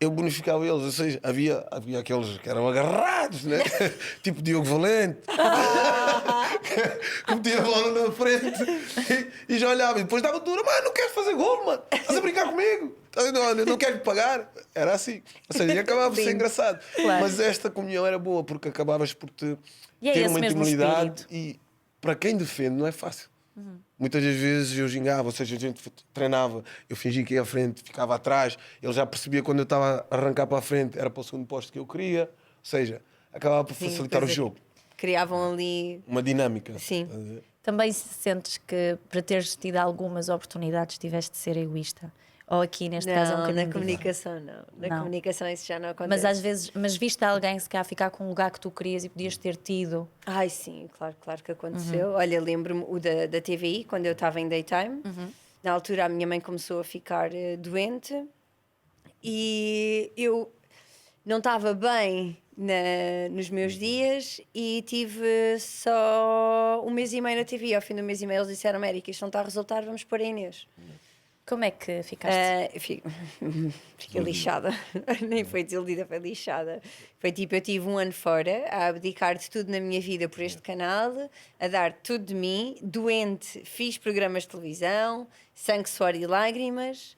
Speaker 3: eu bonificava eles, ou seja, havia aqueles que eram agarrados, né? Tipo Diogo Valente, que metia a bola na frente e já olhava. E depois dava dura: mano, não quero fazer gol, mano, estás a brincar comigo? Não quero pagar. Era assim. Ou seja, e acabava por ser engraçado.
Speaker 2: Claro.
Speaker 3: Mas esta comunhão era boa, porque acabavas por
Speaker 2: E é
Speaker 3: ter
Speaker 2: esse
Speaker 3: uma
Speaker 2: mesmo
Speaker 3: intimidade.
Speaker 2: espírito.
Speaker 3: E para quem defende não é fácil. Muitas das vezes eu gingava, ou seja, a gente treinava, eu fingia que ia à frente, ficava atrás, ele já percebia quando eu estava a arrancar para a frente, era para o segundo posto que eu queria, ou seja, acabava por
Speaker 1: Sim,
Speaker 3: facilitar o
Speaker 1: pois é.
Speaker 3: jogo.
Speaker 1: Criavam ali.
Speaker 3: Uma dinâmica.
Speaker 1: Sim.
Speaker 3: Estás a ver?
Speaker 2: Também sentes que para teres tido algumas oportunidades tiveste de ser egoísta? Ou aqui neste caso é um
Speaker 1: Não,
Speaker 2: bocadinho
Speaker 1: na comunicação não. Na
Speaker 2: Não.
Speaker 1: comunicação isso já não acontece.
Speaker 2: Mas às vezes, viste alguém se calhar ficar com um lugar que tu querias e podias ter tido?
Speaker 1: Ai, sim, claro que aconteceu. Olha, lembro-me o da TVI, quando eu estava em daytime. Na altura a minha mãe começou a ficar doente e eu não estava bem nos meus dias e tive só 1 mês e meio na TVI. Ao fim do mês e meio eles disseram: América, isto não está a resultar, vamos pôr a Inês.
Speaker 2: Como é que ficaste?
Speaker 1: Fiquei lixada. Nem foi desiludida, foi lixada. Foi tipo, eu tive 1 ano fora, a abdicar de tudo na minha vida por este canal, a dar tudo de mim, doente, fiz programas de televisão, sangue, suor e lágrimas,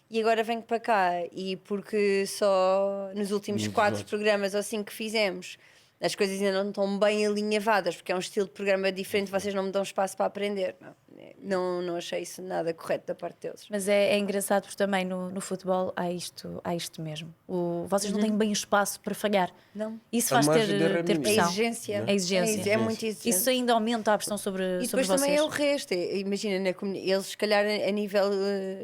Speaker 1: e agora venho para cá. E porque só nos últimos 4 programas ou 5 que fizemos, as coisas ainda não estão bem alinhavadas, porque é um estilo de programa diferente, vocês não me dão espaço para aprender. Não achei isso nada correto da parte deles.
Speaker 2: Mas é engraçado porque também no futebol há isto mesmo. Vocês não têm bem espaço para falhar.
Speaker 1: Não.
Speaker 2: Isso
Speaker 3: A
Speaker 2: faz
Speaker 3: margem de erro
Speaker 2: ter
Speaker 3: é mínima.
Speaker 1: É
Speaker 2: pressão.
Speaker 1: exigência.
Speaker 2: É exigência.
Speaker 1: É muito exigente.
Speaker 2: Isso ainda aumenta a pressão sobre
Speaker 1: E depois
Speaker 2: vocês.
Speaker 1: também é o resto. Imagina, eles, se calhar, a nível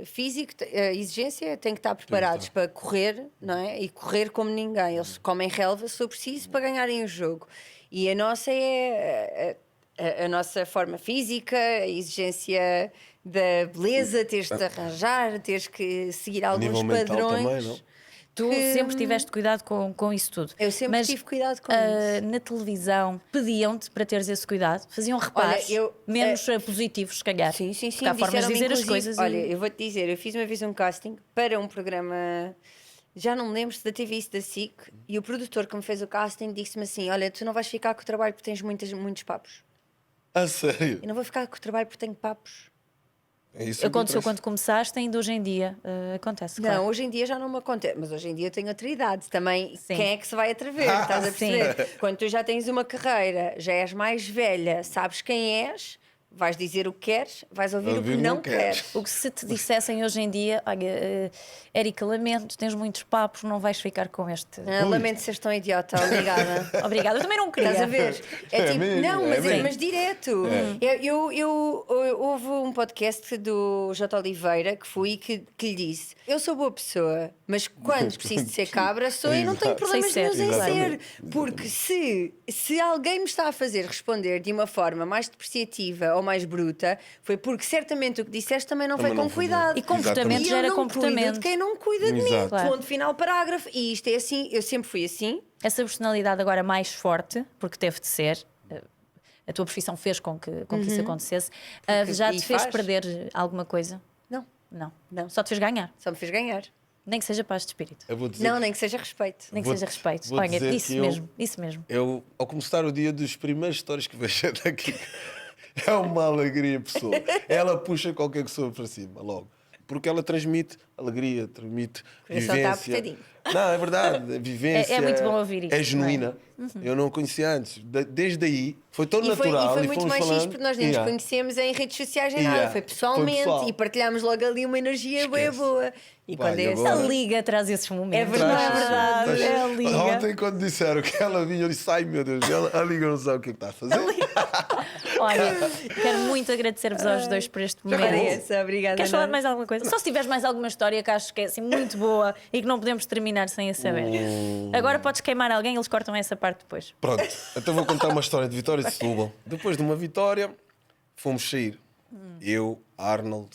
Speaker 1: físico, a exigência têm que estar preparados para correr, não é? E correr como ninguém. Eles comem relva se for preciso para ganharem o jogo. E a nossa é a nossa forma física, a exigência da beleza, teres de arranjar, teres que seguir alguns
Speaker 3: nível mental
Speaker 1: padrões.
Speaker 3: também, não?
Speaker 2: Tu
Speaker 1: que-
Speaker 2: sempre tiveste cuidado com isso tudo.
Speaker 1: Eu sempre
Speaker 2: Mas,
Speaker 1: tive cuidado com
Speaker 2: ah,
Speaker 1: isso.
Speaker 2: na televisão pediam-te para teres esse cuidado? Faziam reparos menos positivos, se calhar?
Speaker 1: Sim.
Speaker 2: Porque há formas de
Speaker 1: disseram-me,
Speaker 2: dizer as
Speaker 1: inclusive,
Speaker 2: coisas.
Speaker 1: Olha, eu vou-te dizer, eu fiz uma vez um casting para um programa, já não me lembro se da TV ou da SIC, e o produtor que me fez o casting disse-me assim: olha, tu não vais ficar com o trabalho porque tens muitos papos.
Speaker 3: A sério?
Speaker 1: Eu não vou ficar com o trabalho porque tenho papos.
Speaker 3: É isso que
Speaker 2: Aconteceu
Speaker 3: interessa.
Speaker 2: quando começaste, ainda hoje em dia acontece, claro.
Speaker 1: Não, hoje em dia já não me acontece, mas hoje em dia eu tenho outra idade também.
Speaker 2: Sim.
Speaker 1: Quem é que se vai atrever? Estás a
Speaker 2: Sim.
Speaker 1: perceber? Quando tu já tens uma carreira, já és mais velha, sabes quem és, vais dizer o que queres, vais ouvir o que não queres.
Speaker 2: O que se te dissessem hoje em dia, olha, Érica, lamento, tens muitos papos, não vais ficar com este.
Speaker 1: Lamento ser tão idiota, obrigada.
Speaker 2: Obrigada, eu também não queria.
Speaker 1: Estás a ver?
Speaker 3: É mesmo,
Speaker 1: não,
Speaker 3: é mesmo.
Speaker 1: mas direto. Houve um podcast do J. Oliveira que fui que lhe disse: eu sou boa pessoa, mas quando preciso de ser cabra, sou e não tenho
Speaker 3: Exato.
Speaker 1: problemas
Speaker 2: Sei
Speaker 1: nenhums em
Speaker 2: ser,
Speaker 1: ser.
Speaker 3: exatamente.
Speaker 1: Porque se alguém me está a fazer responder de uma forma mais depreciativa ou mais bruta, foi porque certamente o que disseste também não
Speaker 3: Também
Speaker 1: foi
Speaker 3: não
Speaker 1: com
Speaker 3: foi
Speaker 1: cuidado.
Speaker 3: bem.
Speaker 2: E comportamento
Speaker 1: E eu
Speaker 2: gera
Speaker 1: não cuido
Speaker 2: comportamento.
Speaker 1: de quem não cuida de mim.
Speaker 3: Exato.
Speaker 2: Claro.
Speaker 1: Ponto final, parágrafo. E isto é assim, eu sempre fui assim.
Speaker 2: Essa personalidade agora mais forte, porque teve de ser, a tua profissão fez com que isso acontecesse, já
Speaker 1: e
Speaker 2: te fez
Speaker 1: faz.
Speaker 2: perder alguma coisa?
Speaker 1: Não,
Speaker 2: Não. Só te fez ganhar.
Speaker 1: só me fez ganhar.
Speaker 2: Nem que seja paz de espírito.
Speaker 3: Eu vou dizer
Speaker 1: Não, nem que seja respeito.
Speaker 2: Nem que
Speaker 3: Vou-
Speaker 2: seja respeito.
Speaker 3: vou
Speaker 2: Olha,
Speaker 3: dizer
Speaker 2: isso
Speaker 3: que eu-
Speaker 2: mesmo, isso mesmo.
Speaker 3: Eu, ao começar o dia dos primeiros stories que vejo daqui, é uma alegria, pessoa. Ela puxa qualquer pessoa para cima, logo. Porque ela transmite alegria, transmite
Speaker 1: coração está
Speaker 3: vivência.
Speaker 1: apertadinho.
Speaker 3: Não, é verdade, a vivência.
Speaker 2: É muito bom ouvir isso,
Speaker 3: É genuína. Eu não a conhecia antes. Desde aí, foi tão
Speaker 1: E foi
Speaker 3: natural.
Speaker 1: muito
Speaker 3: fomos
Speaker 1: mais
Speaker 3: falando.
Speaker 1: fixe porque nós nem nos
Speaker 3: Yeah.
Speaker 1: conhecemos em redes sociais nem
Speaker 3: Yeah.
Speaker 1: nada. Foi pessoalmente
Speaker 3: Foi pessoal.
Speaker 1: e partilhámos logo ali uma energia bem
Speaker 3: Esquece.
Speaker 1: boa. E
Speaker 3: Vai,
Speaker 1: quando
Speaker 3: e
Speaker 1: é
Speaker 3: agora?
Speaker 2: A
Speaker 1: assim.
Speaker 2: Liga traz esses momentos.
Speaker 1: É verdade,
Speaker 3: Traz-
Speaker 2: é a Liga.
Speaker 3: Ontem, quando disseram que ela vinha, eu disse: ai meu Deus, a Liga não sabe o que é que está a fazer.
Speaker 2: Olha, quero muito agradecer-vos aos dois por este momento.
Speaker 1: Ora, essa, obrigada.
Speaker 2: Queres falar de
Speaker 1: nós.
Speaker 2: mais alguma coisa? Só se tiveres mais alguma história que acho que é assim muito boa e que não podemos terminar sem a saber. Agora podes queimar alguém, eles cortam essa parte depois.
Speaker 3: Pronto, então vou contar uma história de Vitória de Setúbal. Depois de uma vitória, fomos sair. Eu, Arnold,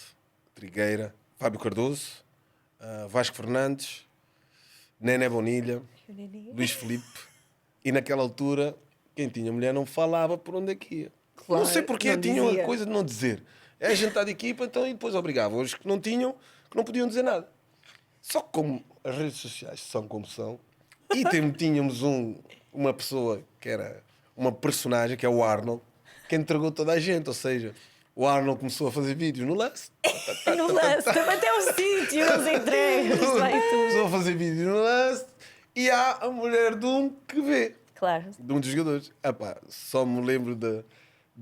Speaker 3: Trigueira, Fábio Cardoso, Vasco Fernandes, Nené Bonilha, Luís Filipe. E naquela altura, quem tinha mulher não falava por onde é que ia.
Speaker 1: Claro,
Speaker 3: não sei porque
Speaker 1: não
Speaker 3: tinham
Speaker 1: dizia.
Speaker 3: a coisa de não dizer. É jantar de equipa, então e depois obrigava. Os que não tinham, que não podiam dizer nada. Só que como as redes sociais são como são, e tínhamos uma pessoa que era uma personagem, que é o Arnold, que entregou toda a gente. Ou seja, o Arnold começou a fazer vídeos no lance.
Speaker 2: No lance, também tem um sítio, os entregas, vai tudo.
Speaker 3: Começou a fazer vídeos no lance. E há a mulher de um que vê.
Speaker 2: Claro.
Speaker 3: De um dos jogadores. Epá, só me lembro de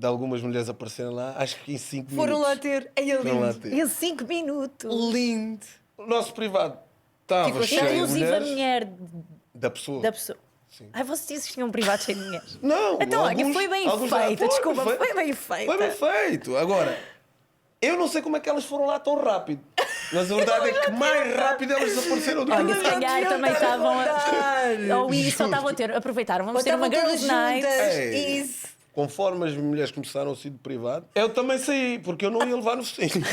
Speaker 3: algumas mulheres aparecerem lá, acho que em 5 minutos.
Speaker 1: Foram lá ter. Ai, é
Speaker 3: Foram lá
Speaker 1: lindo.
Speaker 3: ter.
Speaker 2: Em 5 minutos.
Speaker 1: Lindo.
Speaker 3: O nosso privado estava
Speaker 1: Ficou
Speaker 3: cheio de
Speaker 2: Inclusive a
Speaker 3: mulheres.
Speaker 2: mulher
Speaker 3: Da pessoa.
Speaker 2: da pessoa.
Speaker 3: Sim.
Speaker 2: Ai, vocês tinham um privado cheio de mulheres.
Speaker 3: Não,
Speaker 2: Então, olha,
Speaker 3: alguns-
Speaker 2: foi bem
Speaker 3: alguns
Speaker 2: feita,
Speaker 3: já
Speaker 2: desculpa, foi bem feita.
Speaker 3: Foi bem feito. Agora, eu não sei como é que elas foram lá tão rápido. Mas a verdade é que mais rápido elas desapareceram do que
Speaker 2: Olha, se
Speaker 3: nós.
Speaker 2: calhar
Speaker 1: deviam
Speaker 2: também
Speaker 1: estar a
Speaker 2: estavam
Speaker 1: contar.
Speaker 2: Ou isso, só estavam a ter. Aproveitaram, vamos ter uma
Speaker 1: Estavam
Speaker 2: girls
Speaker 1: todas
Speaker 2: night.
Speaker 1: juntas.
Speaker 3: Ei.
Speaker 1: Isso.
Speaker 3: Conforme as mulheres começaram a sair do privado, eu também saí, porque eu não ia levar no focinho.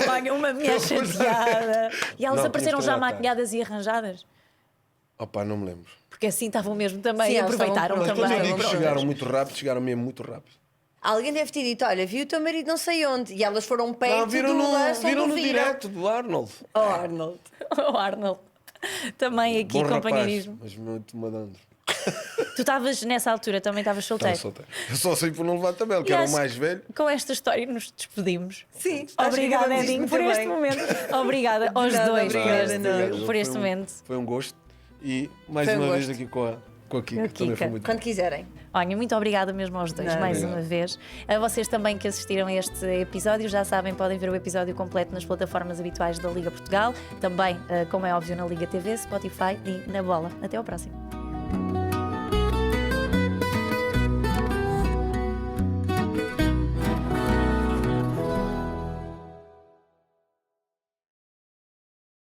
Speaker 2: Olha, uma mulher chateada. E elas
Speaker 3: Não,
Speaker 2: apareceram
Speaker 3: tínhamos
Speaker 2: já
Speaker 3: que tratar.
Speaker 2: maquilhadas e arranjadas.
Speaker 3: Opá, não me lembro.
Speaker 2: Porque assim estavam mesmo também,
Speaker 1: Sim, elas
Speaker 2: aproveitaram
Speaker 1: estavam
Speaker 3: Mas quando eu
Speaker 2: também.
Speaker 3: digo que
Speaker 1: prontas.
Speaker 3: chegaram muito rápido, chegaram mesmo muito rápido.
Speaker 1: Alguém deve ter dito: olha, vi o teu marido não sei onde. E elas foram perto
Speaker 3: Não, viram
Speaker 1: do
Speaker 3: no,
Speaker 1: lance
Speaker 3: viram
Speaker 1: onde
Speaker 3: no
Speaker 1: o viram.
Speaker 3: direto do Arnold.
Speaker 1: Oh, Arnold.
Speaker 2: O Arnold. Também aqui,
Speaker 3: Bom rapaz,
Speaker 2: companheirismo.
Speaker 3: mas muito malandro.
Speaker 2: Tu estavas, nessa altura, também estavas solteiro.
Speaker 3: Estava solteiro. Eu só sei por não levar tabela, que
Speaker 2: E
Speaker 3: era o
Speaker 2: acho
Speaker 3: mais
Speaker 2: que
Speaker 3: velho.
Speaker 2: Com esta história nos despedimos.
Speaker 1: Sim,
Speaker 2: Obrigada, Edinho, por este momento. Obrigada aos
Speaker 1: nada,
Speaker 2: dois
Speaker 1: obrigada,
Speaker 2: por este momento.
Speaker 3: Foi um gosto. E mais
Speaker 1: Foi um
Speaker 3: uma vez
Speaker 1: gosto.
Speaker 3: aqui com a Kika,
Speaker 2: Com a
Speaker 3: que também
Speaker 2: Kika.
Speaker 3: foi muito
Speaker 1: Quando quiserem.
Speaker 2: Olha, muito obrigada mesmo aos dois,
Speaker 1: Nada.
Speaker 2: mais
Speaker 3: Obrigado.
Speaker 2: uma vez. A vocês também que assistiram a este episódio, já sabem, podem ver o episódio completo nas plataformas habituais da Liga Portugal, também, como é óbvio, na Liga TV, Spotify e na Bola. Até ao próximo.